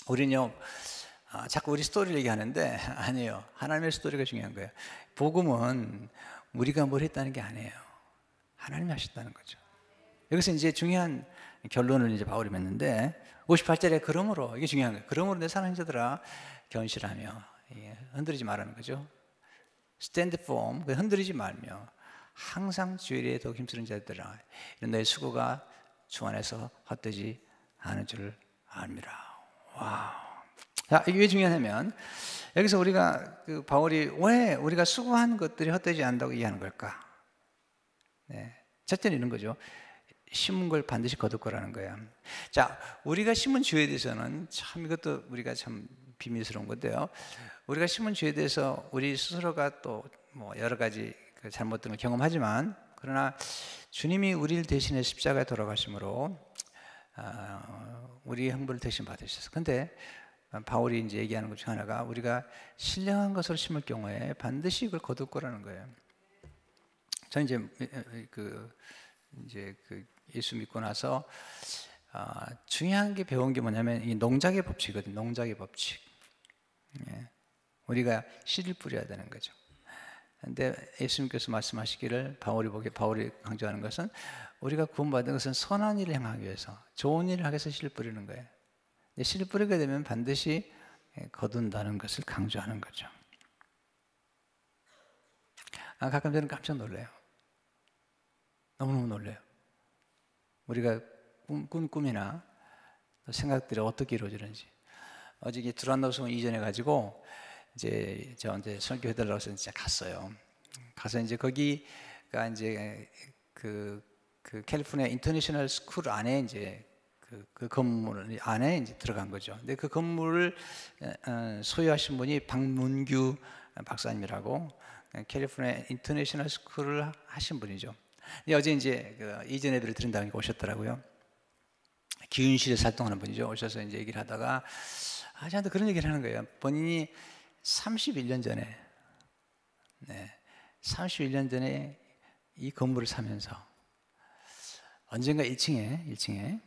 우리는요, 자꾸 우리 스토리를 얘기하는데 아니에요. 하나님의 스토리가 중요한 거예요. 복음은 우리가 뭘 했다는 게 아니에요. 하나님이 하셨다는 거죠. 여기서 이제 중요한 결론을 이제 바울이 맺는데 58절에 그러므로, 이게 중요한 거예요. 그러므로 내 사랑하는 자들아 견실하며, 흔들리지 말라는 거죠. Stand firm, 흔들리지 말며 항상 주일에 더욱 힘쓰는 자들아 이런 너의 수고가 주 안에서 헛되지 않은 줄 압니다. 와, 자, 이게 왜 중요하냐면 여기서 우리가 바울이 왜 우리가 수고한 것들이 헛되지 않는다고 이해하는 걸까? 네. 첫째는 이런 거죠. 심은 걸 반드시 거둘 거라는 거예요. 자, 우리가 심은 죄에 대해서는 참, 이것도 우리가 참 비밀스러운 건데요. 우리가 심은 죄에 대해서 우리 스스로가 또 뭐 여러 가지 잘못된 걸 경험하지만, 그러나 주님이 우리를 대신해 십자가에 돌아가심으로 우리의 형벌을 대신 받으셨어요. 그런데 바울이 이제 얘기하는 것 중 하나가 우리가 신령한 것을 심을 경우에 반드시 이걸 거둘 거라는 거예요. 저는 이제 예수 믿고 나서 중요한 게 배운 게 뭐냐면 이 농작의 법칙이거든요. 농작의 법칙. 예. 우리가 씨를 뿌려야 되는 거죠. 근데 예수님께서 말씀하시기를 바울이 강조하는 것은 우리가 구원받은 것은 선한 일을 행하기 위해서, 좋은 일을 하기 위해서 씨를 뿌리는 거예요. 씨를 뿌리게 되면 반드시 거둔다는 것을 강조하는 거죠. 가끔 저는 깜짝 놀라요. 너무너무 놀라요. 우리가 꾼 꿈이나 생각들이 어떻게 이루어지는지. 어제 두란노송 이전해 가지고 이제 저한테 설교해달라고 해서 진짜 갔어요. 가서 이제 거기가 이제 그 캘리포니아 인터내셔널 스쿨 안에 이제 그 건물 안에 이제 들어간 거죠. 근데 그 건물을 소유하신 분이 박문규 박사님이라고 캘리포니아 인터내셔널 스쿨을 하신 분이죠. 근데 어제 이제 이전 애들을 들은다고 오셨더라고요. 기윤실에서 활동하는 분이죠. 오셔서 이제 얘기를 하다가 저한테 그런 얘기를 하는 거예요. 본인이 31년 전에 31년 전에 이 건물을 사면서 언젠가 1층에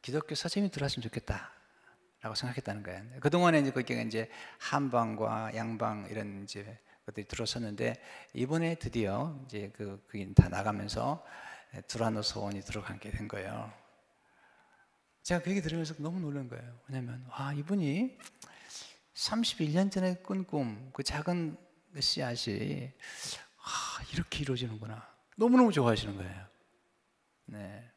기독교 서점이 들어왔으면 좋겠다라고 생각했다는 거예요. 그동안에 이제 거기가 이제 한방과 양방 이런 이제 것들이 들어섰는데 이번에 드디어 이제 그게 다 나가면서 두라노 소원이 들어가게 된 거예요. 제가 그 얘기 들으면서 너무 놀란 거예요. 왜냐면 이분이 31년 전에 꾼 꿈, 그 작은 씨앗이 이렇게 이루어지는구나. 너무너무 좋아하시는 거예요. 네.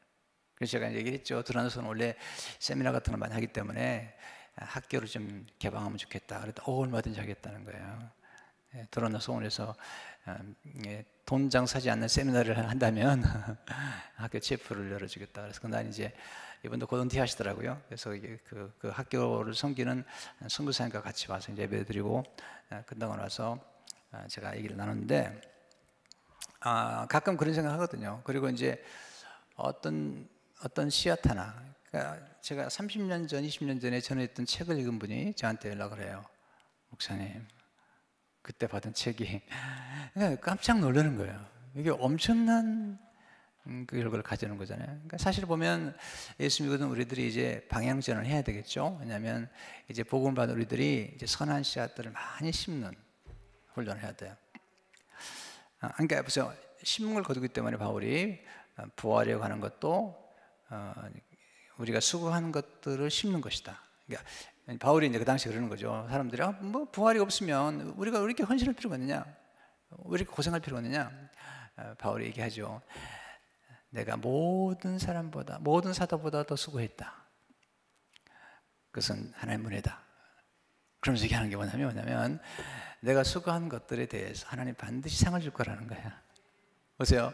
그래서 제가 얘기를 했죠. 두라노소는 원래 세미나 같은 걸 많이 하기 때문에 학교를 좀 개방하면 좋겠다. 그랬더니 얼마든지 하겠다는 거예요. 두라노소원에서 돈 장사지 않는 세미나를 한다면 학교 체프를 열어주겠다. 그래서 그날 이제 이분도 곧 은퇴하시더라고요. 그래서 그 학교를 섬기는 선교사님과 같이 와서 이제 예배드리고 끝나고 나서 제가 얘기를 나눴는데 가끔 그런 생각 하거든요. 그리고 이제 어떤 씨앗 하나, 그러니까 제가 30년 전, 20년 전에 전했던 책을 읽은 분이 저한테 연락을 해요. 목사님, 그때 받은 책이 그러니까 깜짝 놀라는 거예요. 이게 엄청난 그 결과를 가져오는 거잖아요. 그러니까 사실 보면 예수 믿거든 우리들이 이제 방향전을 해야 되겠죠. 왜냐하면 이제 복음을 받은 우리들이 이제 선한 씨앗들을 많이 심는 훈련을 해야 돼요. 그러니까 보세요. 심은 걸 거두기 때문에 바울이 부활에 관한 것도 우리가 수고하는 것들을 심는 것이다. 그러니까 바울이 이제 그 당시에 그러는 거죠. 사람들이 뭐 부활이 없으면 우리가 왜 이렇게 헌신할 필요가 있느냐? 왜 이렇게 고생할 필요가 있느냐? 바울이 얘기하죠. 내가 모든 사람보다, 모든 사도보다 더 수고했다. 그것은 하나님의 은혜다. 그러면서 얘기하는 게 뭐냐면 내가 수고한 것들에 대해서 하나님 반드시 상을 줄 거라는 거야. 보세요.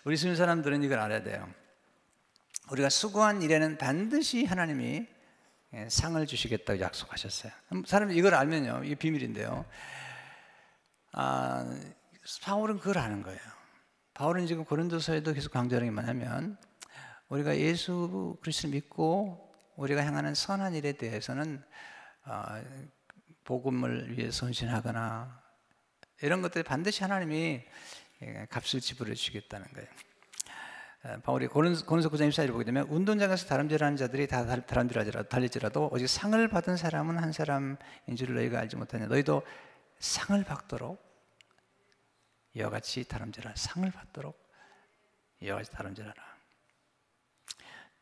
우리 수련 사람들은 이걸 알아야 돼요. 우리가 수고한 일에는 반드시 하나님이 상을 주시겠다고 약속하셨어요. 사람이 이걸 알면요, 이게 비밀인데요. 바울은 그걸 아는 거예요. 바울은 지금 고린도서에도 계속 강조하는 게 뭐냐면 우리가 예수 그리스도를 믿고 우리가 행하는 선한 일에 대해서는 복음을 위해 헌신하거나 이런 것들 반드시 하나님이 값을 지불해 주시겠다는 거예요. 바울이 고린도서 9장 24절을 보게 되면 운동장에서 다름질하는 자들이 다 달릴지라도 오직 상을 받은 사람은 한 사람인 줄 너희가 알지 못하냐. 너희도 상을 받도록 이와 같이 다름질하라. 상을 받도록 이와 같이 다름질하라.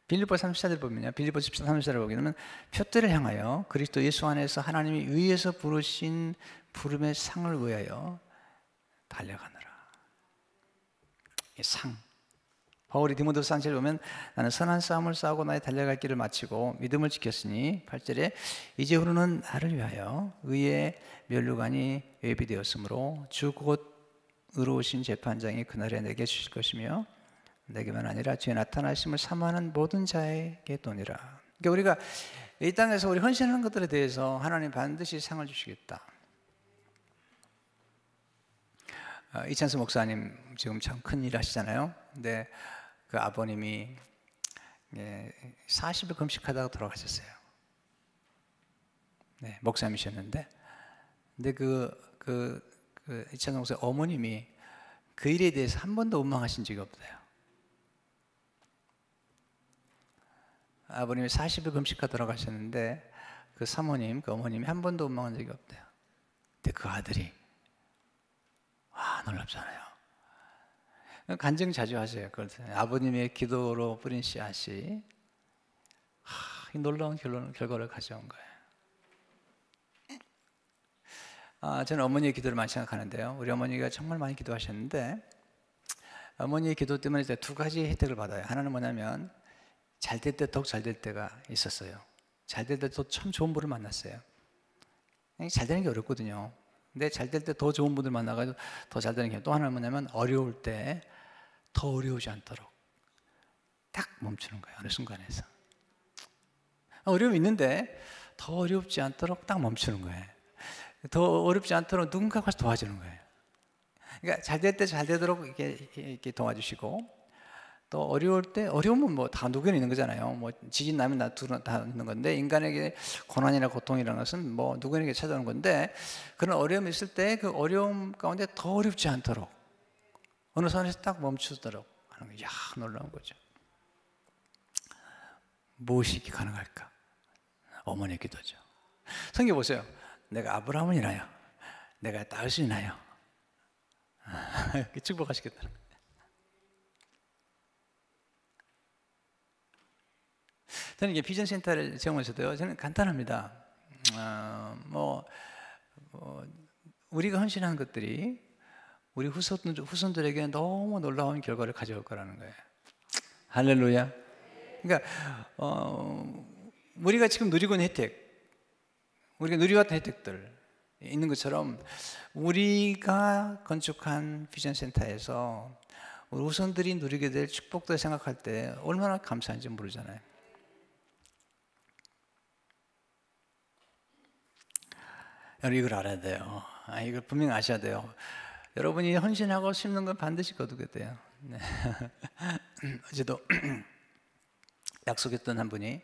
빌립보 34절 보면요. 빌립보 34절 보게 되면 표대를 향하여 그리스도 예수 안에서 하나님이 위에서 부르신 부름의 상을 위하여 달려가느라. 이 상. 바울이 디모데후서 3장에 보면 나는 선한 싸움을 싸우고 나의 달려갈 길을 마치고 믿음을 지켰으니 8절에 이제 후로는 나를 위하여 의의 면류관이 예비되었으므로 주 곧 의로우신 재판장이 그날에 내게 주실 것이며 내게만 아니라 주의 나타나심을 사모하는 모든 자에게 도니라. 그러니까 우리가 이 땅에서 우리 헌신하는 것들에 대해서 하나님 반드시 상을 주시겠다. 이찬수 목사님 지금 참 큰 일 하시잖아요. 근데 그 아버님이 40일 금식하다가 돌아가셨어요. 네, 목사님이셨는데, 근데 이찬성 목사 어머님이 그 일에 대해서 한 번도 원망하신 적이 없어요. 아버님이 40일 금식하 돌아가셨는데 그 사모님, 그 어머님이 한 번도 원망한 적이 없대요. 근데 그 아들이 놀랍잖아요. 간증 자주 하세요. 아버님의 기도로 뿌린 씨앗이 이 놀라운 결과를 가져온 거예요. 저는 어머니의 기도를 많이 생각하는데요. 우리 어머니가 정말 많이 기도하셨는데 어머니의 기도 때문에 두 가지 혜택을 받아요. 하나는 뭐냐면 잘 될 때 더욱 잘 될 때가 있었어요. 잘 될 때 또 참 좋은 분을 만났어요. 잘 되는 게 어렵거든요. 근데 잘 될 때 더 좋은 분들 만나가지고 더 잘 되는 게, 또 하나는 뭐냐면 어려울 때 더 어려우지 않도록 딱 멈추는 거예요. 어느 순간에서 어려움이 있는데 더 어렵지 않도록 딱 멈추는 거예요. 더 어렵지 않도록 누군가가 가서 도와주는 거예요. 그러니까 잘 될 때 잘 되도록 이렇게 도와주시고, 또 어려울 때, 어려움은 뭐 다 누구나 있는 거잖아요. 뭐 지진 나면 다 있는 건데, 인간에게 고난이나 고통이라는 것은 뭐 누구에게 찾아오는 건데, 그런 어려움이 있을 때 그 어려움 가운데 더 어렵지 않도록 어느 선에서 딱 멈추도록 하는 거. 놀라운 거죠. 무엇이 이렇게 가능할까? 어머니의 기도죠. 성경 보세요. 내가 아브라함을 인하여, 내가 다윗을 인하여 축복하시겠다는 거예요. 저는 이게 비전 센터를 제공해서도요, 저는 간단합니다. 우리가 헌신한 것들이 우리 후손들에게 너무 놀라운 결과를 가져올 거라는 거예요. 할렐루야. 그러니까 우리가 지금 누리고 있는 혜택, 우리가 누리왔던 혜택들 있는 것처럼 우리가 건축한 비전 센터에서 우리 후손들이 누리게 될 축복들 생각할 때 얼마나 감사한지 모르잖아요. 여러분 이걸 알아야 돼요. 이걸 분명히 아셔야 돼요. 여러분이 헌신하고 심는 건 반드시 거두게 돼요. 네. 어제도 약속했던 한 분이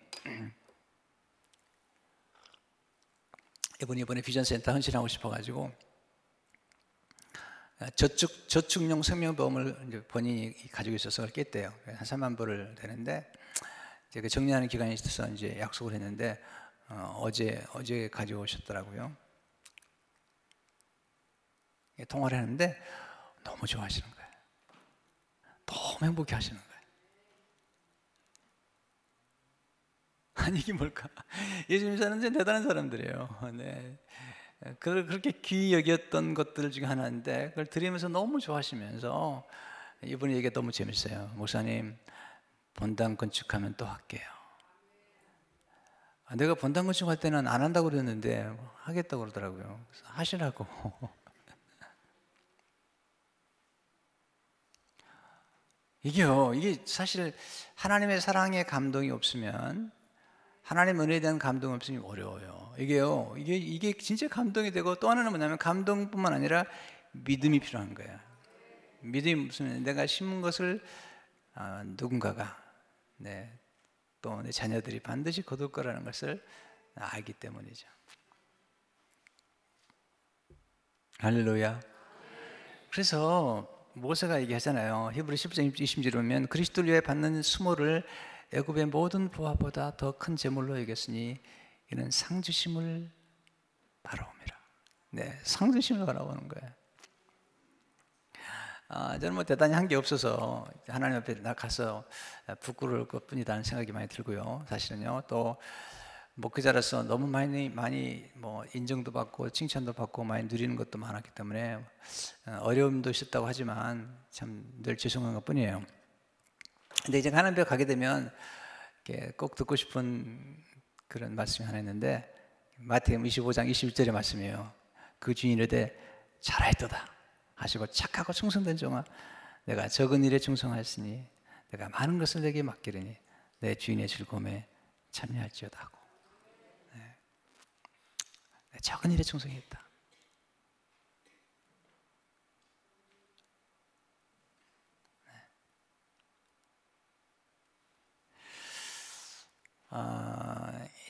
이번에 비전센터 헌신하고 싶어가지고 저축용 생명보험을 이제 본인이 가지고 있어서 그걸 깼대요. 한 3만 불을 되는데 이제 그 정리하는 기간이 있어서 이제 약속을 했는데 어제 가지고 오셨더라고요. 통화를 했는데 너무 좋아하시는 거예요. 너무 행복해 하시는 거예요. 아니 이게 뭘까? 예수님 사람들은 대단한 사람들이에요. 네. 그렇게 귀히 여겼던 것들 중에 하나인데 그걸 드리면서 너무 좋아하시면서 이분이 얘기가 너무 재밌어요. 목사님, 본당 건축하면 또 할게요. 내가 본당 건축할 때는 안 한다고 그랬는데 하겠다고 그러더라고요. 그래서 하시라고. 이게 사실 하나님의 사랑의 감동이 없으면, 하나님 은혜에 대한 감동이 없으면 어려워요. 이게 진짜 감동이 되고, 또 하나는 뭐냐면 감동뿐만 아니라 믿음이 필요한 거예요. 믿음이 없으면 내가 심은 것을 누군가가 또 내 자녀들이 반드시 거둘 거라는 것을 알기 때문이죠. 할렐루야. 그래서 모세가 얘기하잖아요. 히브리 10장 20절에 보면 그리스도를 위해 받는 수모를 애굽의 모든 보화보다 더 큰 제물로 여겼으니 이는 상주심을 바라옵니다. 네, 상주심을 바라보는 거예요. 저는 뭐 대단히 한 게 없어서 하나님 앞에 나가서 부끄러울 것뿐이라는 생각이 많이 들고요. 사실은요. 또 목회자로서 너무 많이 뭐 인정도 받고 칭찬도 받고 많이 누리는 것도 많았기 때문에 어려움도 있었다고 하지만 참 늘 죄송한 것뿐이에요. 근데 이제 하나님 앞에 가게 되면 꼭 듣고 싶은 그런 말씀이 하나 있는데, 마태복음 25장 21절의 말씀이에요. 그 주인이 이르되 잘하였도다 하시고 착하고 충성된 종아, 내가 적은 일에 충성하였으니 내가 많은 것을 내게 맡기리니 내 주인의 즐거움에 참여할지어다 하고, 적은 일에 충성했다.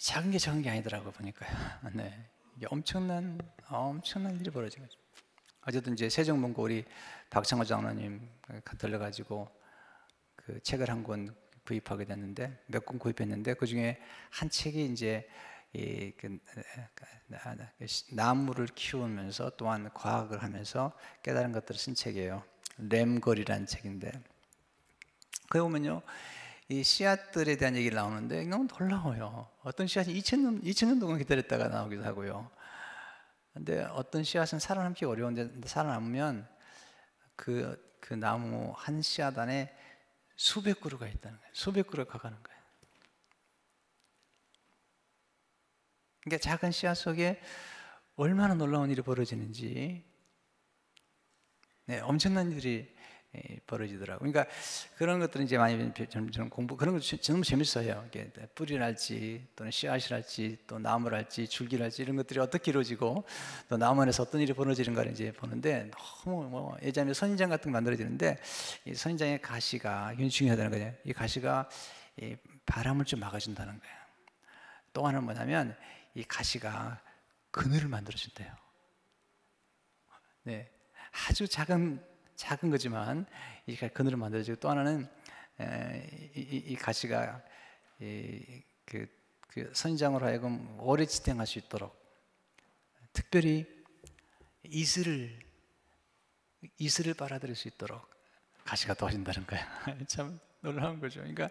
작은 게 적은 게 아니더라고요, 보니까요. 네. 이게 엄청난 일이 벌어진 거죠. 어쨌든 이제 세종문고 우리 박창호 장로님 들려가지고 그 책을 한 권 구입하게 됐는데, 몇 권 구입했는데 그 중에 한 책이 이제 나무를 키우면서 또한 과학을 하면서 깨달은 것들을 쓴 책이에요. 램걸이라는 책인데, 거기 보면요, 이 씨앗들에 대한 얘기를 나오는데 너무 놀라워요. 어떤 씨앗이 2000년 동안 기다렸다가 나오기도 하고요. 근데 어떤 씨앗은 살아남기 어려운데 살아남으면 그 나무 한 씨앗 안에 수백 그루가 있다는 거예요. 수백 그루가 가가는 거예요. 그러니까 작은 씨앗 속에 얼마나 놀라운 일이 벌어지는지, 네, 엄청난 일이 벌어지더라고요. 그러니까 그런 것들은 이제 많이 저는 공부, 그런 거 너무 재밌어요. 이게 뿌리랄지 또는 씨앗이랄지 또 나무랄지 줄기랄지 이런 것들이 어떻게 이루어지고 또 나무 안에서 어떤 일이 벌어지는가를 이제 보는데, 너무 예전에 선인장 같은 거 만들어지는데 이 선인장의 가시가 굉장히 중요하다는 거예요. 이 가시가 이 바람을 좀 막아준다는 거예요. 또 하나는 뭐냐면 이 가시가 그늘을 만들어준대요. 네, 아주 작은 거지만 이 그늘을 만들어주고, 또 하나는 이 가시가 그 선인장으로 하여금 오래 지탱할 수 있도록 특별히 이슬을 빨아들일 수 있도록 가시가 도와준다는 거예요. 참 놀라운 거죠. 그러니까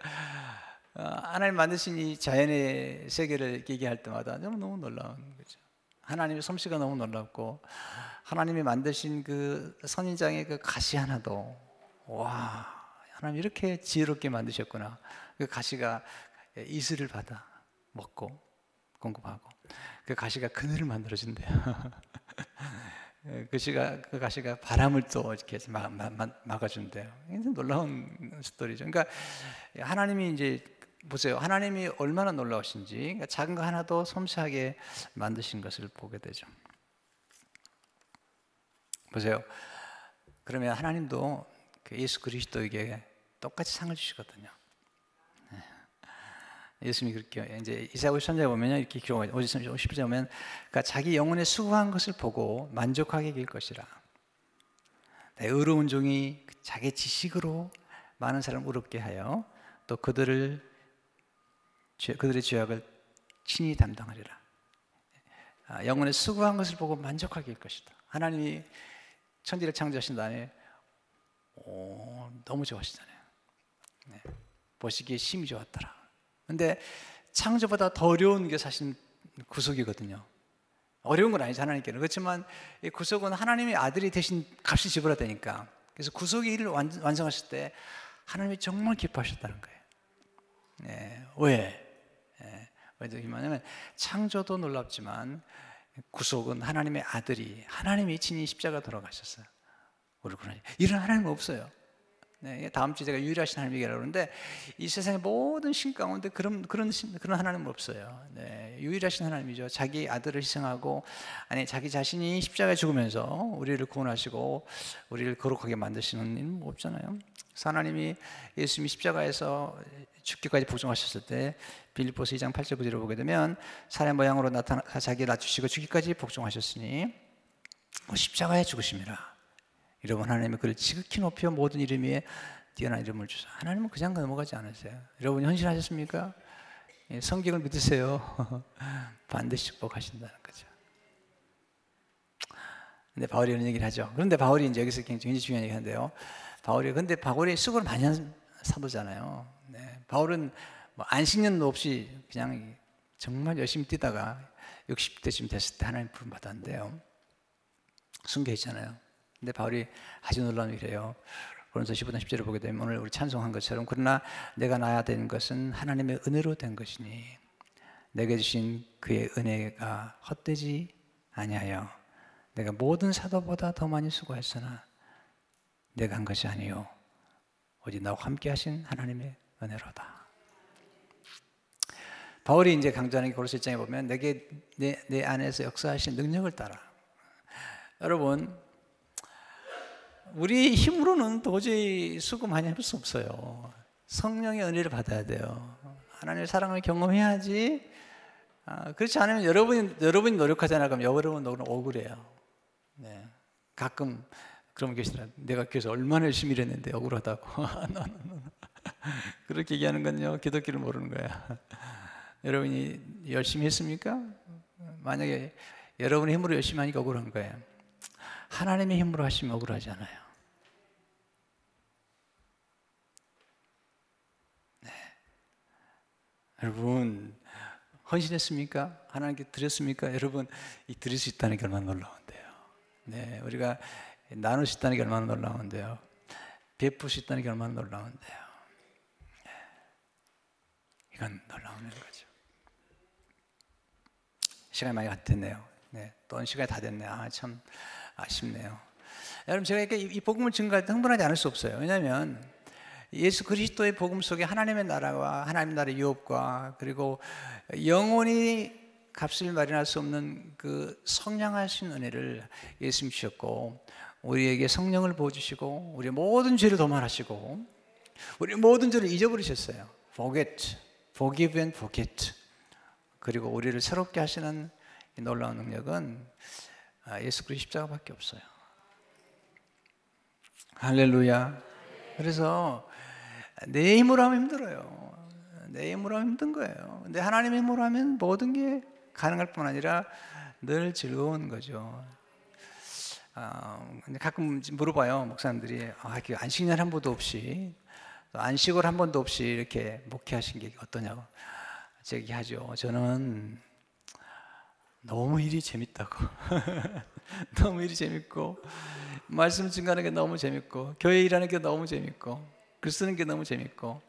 하나님 만드신 이 자연의 세계를 얘기할 때마다 너무 놀라운 거죠. 하나님의 솜씨가 너무 놀랍고, 하나님이 만드신 그 선인장의 그 가시 하나도, 와, 하나님 이렇게 지혜롭게 만드셨구나. 그 가시가 이슬을 받아 먹고 공급하고, 그 가시가 그늘을 만들어준대요. 그 가시가 바람을 또 이렇게 막아준대요. 굉장히 놀라운 스토리죠. 그러니까 하나님이 이제 보세요. 하나님이 얼마나 놀라우신지, 그러니까 작은 거 하나도 섬세하게 만드신 것을 보게 되죠. 보세요. 그러면 하나님도 그 예수 그리스도에게 똑같이 상을 주시거든요. 예수님이 그렇게 이제 이사야 53장에 보면 이렇게 기록하죠. 50장에 보면 그러니까 자기 영혼에 수고한 것을 보고 만족하게 길 것이라. 내 의로운 종이 자기 지식으로 많은 사람을 의롭게 하여 또 그들의 죄악을 친히 담당하리라. 영혼에 수고한 것을 보고 만족하게 할 것이다. 하나님이 천지를 창조하신 다음에 너무 좋아하시잖아요. 네. 보시기에 심히 좋았더라. 근데 창조보다 더 어려운 게 사실 구속이거든요. 어려운 건 아니죠, 하나님께는. 그렇지만 이 구속은 하나님의 아들이 대신 값이 지불해야 되니까. 그래서 구속의 일을 완성하실 때 하나님이 정말 기뻐하셨다는 거예요. 네. 왜? 왜 그러냐면 창조도 놀랍지만 구속은 하나님의 아들이, 하나님이 친히 십자가 돌아가셨어요. 이런 하나님은 없어요. 네, 다음 주에 제가 유일하신 하나님 얘기하려고 하는데, 이 세상의 모든 신 가운데 그런 하나님은 없어요. 네, 유일하신 하나님이죠. 자기 아들을 희생하고, 자기 자신이 십자가에 죽으면서 우리를 구원하시고 우리를 거룩하게 만드시는 일은 없잖아요. 그래서 하나님이 예수님이 십자가에서 죽기까지 복종하셨을 때 빌립보서 2장 8절 9절을 보게 되면, 사람의 모양으로 나타나 자기를 낮추시고 죽기까지 복종하셨으니 십자가에 죽으심이라. 여러분, 하나님은 그를 지극히 높여 모든 이름 위에 뛰어난 이름을 주사. 하나님은 그냥 넘어가지 않으세요. 여러분 헌신하셨습니까? 성경을 믿으세요. 반드시 축복하신다는 거죠. 근데 바울이 이런 얘기를 하죠. 그런데 바울이 이제 여기서 굉장히 중요한 얘기를 하는데요. 바울이 수고를 많이 한 사도잖아요. 네, 바울은 뭐 안식년도 없이 그냥 정말 열심히 뛰다가 60대쯤 됐을 때 하나님 부름 받았는데요. 순교했잖아요. 근데 바울이 아주 놀라운 일이에요. 고린도서 15장 10절을 보게 되면 오늘 우리 찬송한 것처럼, 그러나 내가 나야 된 것은 하나님의 은혜로 된 것이니 내게 주신 그의 은혜가 헛되지 아니하여 내가 모든 사도보다 더 많이 수고했으나 내가 한 것이 아니요 오직 나와 함께 하신 하나님의 은혜로다. 바울이 이제 강조하는 게 고린도서 1장에 보면 내 안에서 역사하신 능력을 따라. 여러분, 우리 힘으로는 도저히 수고 많이 할 수 없어요. 성령의 은혜를 받아야 돼요. 하나님의 사랑을 경험해야지 그렇지 않으면 여러분이 노력하잖아요. 그럼 여러분 억울해요. 네. 가끔 그런 게 있어요. 내가 그래서 얼마나 열심히 일했는데 억울하다고. 그렇게 얘기하는 건요, 기독교를 모르는 거야. 여러분이 열심히 했습니까? 만약에 여러분의 힘으로 열심히 하니까 억울한 거예요. 하나님의 힘으로 하시면 억울하지 않아요. 네. 여러분 헌신했습니까? 하나님께 드렸습니까? 여러분 이 드릴 수 있다는 게 얼마나 놀라운데요. 네, 우리가 나눌 수 있다는 게 얼마나 놀라운데요. 베풀 수 있다는 게 얼마나 놀라운데요. 네. 이건 놀라운 거죠. 시간이 많이 됐네요. 네, 또 시간이 다 됐네요. 참 아쉽네요. 여러분 제가 이렇게 이 복음을 증거할 때 흥분하지 않을 수 없어요. 왜냐하면 예수 그리스도의 복음 속에 하나님의 나라와 하나님의 나라의 유업과 그리고 영원히 값을 마련할 수 없는 그 성량하신 은혜를 예수님 주셨고, 우리에게 성령을 부어주시고 우리의 모든 죄를 도말하시고 우리의 모든 죄를 잊어버리셨어요. Forget, forgive and forget. 그리고 우리를 새롭게 하시는 이 놀라운 능력은 예수 그리스도 십자가밖에 없어요. 할렐루야. 그래서 내 힘으로 하면 힘들어요. 내 힘으로 하면 힘든 거예요. 근데 하나님의 힘으로 하면 모든 게 가능할 뿐 아니라 늘 즐거운 거죠. 근데 가끔 물어봐요, 목사님들이. 안식년 한 번도 없이, 안식월 한 번도 없이 이렇게 목회하신 게 어떠냐고 얘기하죠. 저는 너무 일이 재밌다고. 너무 일이 재밌고, 말씀 증거하는 게 너무 재밌고, 교회 일하는 게 너무 재밌고, 글 쓰는 게 너무 재밌고,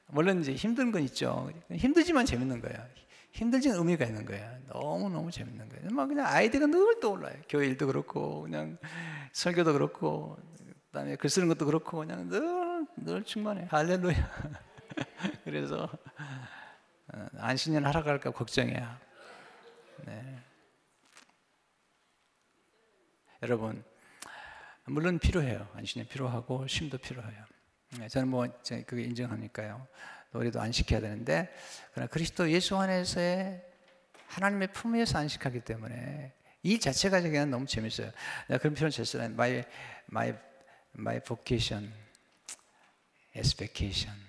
물론 이제 힘든 건 있죠. 힘들지만 재밌는 거예요. 힘들지만 의미가 있는 거예요. 너무너무 재밌는 거예요. 막 그냥 아이디어가 늘 떠올라요. 교회 일도 그렇고, 그냥 설교도 그렇고, 그다음에 글 쓰는 것도 그렇고, 그냥 늘 충만해요. 할렐루야. 그래서 안식년 하러 갈까 걱정이야. 네. 여러분, 물론 필요해요. 안식년 필요하고 쉼도 필요해요. 저는 그게 인정하니까요. 우리도 안식해야 되는데, 그러나 그리스도 예수 안에서의 하나님의 품위에서 안식하기 때문에 이 자체가 그냥 너무 재밌어요. 내가 그런 표현 쳤어요. My vocation is vacation.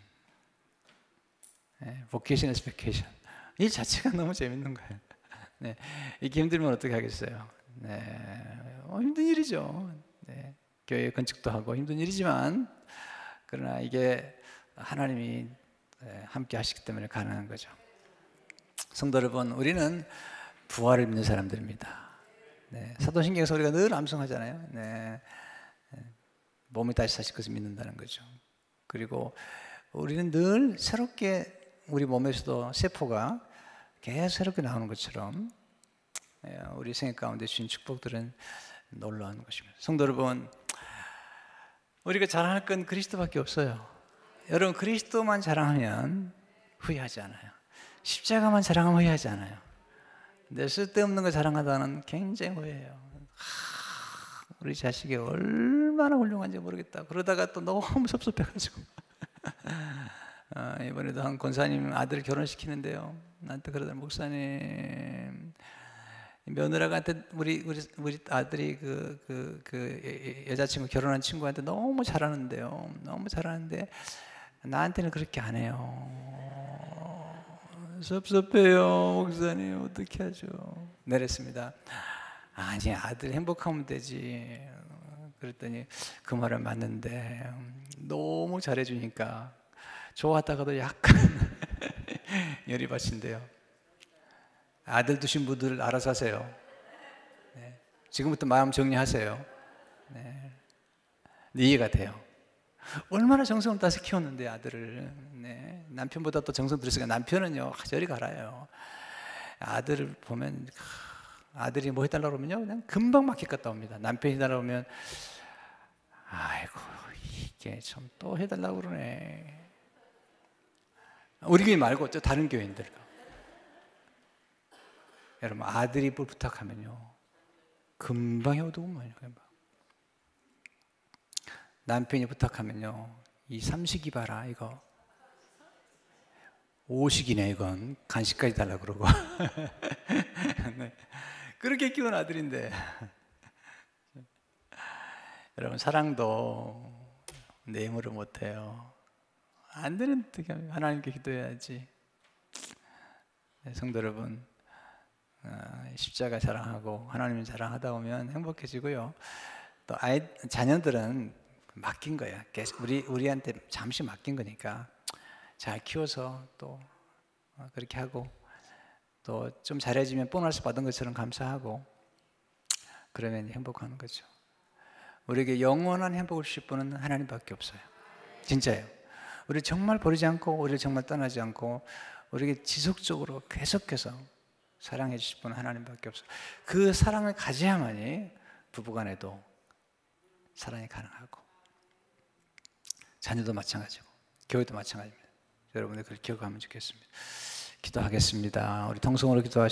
네, vocation is vacation. 이 자체가 너무 재밌는 거예요. 네, 이게 힘들면 어떻게 하겠어요? 네, 힘든 일이죠. 네, 교회 건축도 하고 힘든 일이지만, 그러나 이게 하나님이 함께 하시기 때문에 가능한 거죠. 성도 여러분, 우리는 부활을 믿는 사람들입니다. 네, 사도신경에서 우리가 늘 암송하잖아요. 네, 몸이 다시 사실 것을 믿는다는 거죠. 그리고 우리는 늘 새롭게 우리 몸에서도 세포가 계속 새롭게 나오는 것처럼 우리 생애 가운데 주신 축복들은 놀라운 것입니다. 성도 여러분, 우리가 자랑할 건 그리스도밖에 없어요. 여러분, 그리스도만 자랑하면 후회하지 않아요. 십자가만 자랑하면 후회하지 않아요. 근데 쓸데없는 거 자랑하다는 굉장히 후회해요. 우리 자식이 얼마나 훌륭한지 모르겠다. 그러다가 또 너무 섭섭해가지고 이번에도 한 권사님 아들 결혼시키는데요, 나한테 그러더니, 목사님, 며느라한테 우리 아들이 그 여자친구 결혼한 친구한테 너무 잘하는데요. 너무 잘하는데 나한테는 그렇게 안 해요. 섭섭해요, 목사님. 어떻게 하죠? 내렸습니다. 아니, 아들 행복하면 되지. 그랬더니 그 말은 맞는데 너무 잘해주니까 좋았다가도 약간 열이 받친대요. 아들 두신 분들 알아서 하세요. 네. 지금부터 마음 정리하세요. 네. 이해가 돼요. 얼마나 정성을 따서 키웠는데 아들을. 네. 남편보다 또 정성 들였으니까 남편은요 저리 갈아요. 아들을 보면 아들이 뭐 해달라고 그러면요 그냥 금방 마켓 갔다 옵니다. 남편이 해달라고 하면 아이고 이게 좀 또 해달라고 그러네. 우리 교회 말고 또 다른 교회인들. 여러분, 아들이 뭘 부탁하면요 금방 해오더구만요. 남편이 부탁하면요 이 삼식이 봐라 이거 오식이네 이건. 간식까지 달라고 그러고. 네. 그렇게 키운 아들인데. 여러분, 사랑도 내 힘으로 못해요. 안 되는 어떻게 하나님께 기도해야지. 네, 성도 여러분, 십자가 자랑하고 하나님 자랑하다 보면 행복해지고요. 또 자녀들은 맡긴 거야. 우리한테 잠시 맡긴 거니까 잘 키워서 또 그렇게 하고, 또 좀 잘해지면 보너스 받은 것처럼 감사하고, 그러면 행복한 거죠. 우리에게 영원한 행복을 주실 분은 하나님밖에 없어요. 진짜예요. 우리 정말 버리지 않고, 우리를 정말 떠나지 않고, 우리에게 지속적으로 계속해서 사랑해 주실 분은 하나님밖에 없어요. 그 사랑을 가져야만이 부부간에도 사랑이 가능하고, 자녀도 마찬가지고, 교회도 마찬가지입니다. 여러분들 그걸 기억하면 좋겠습니다. 기도하겠습니다. 우리 통성으로 기도하시죠.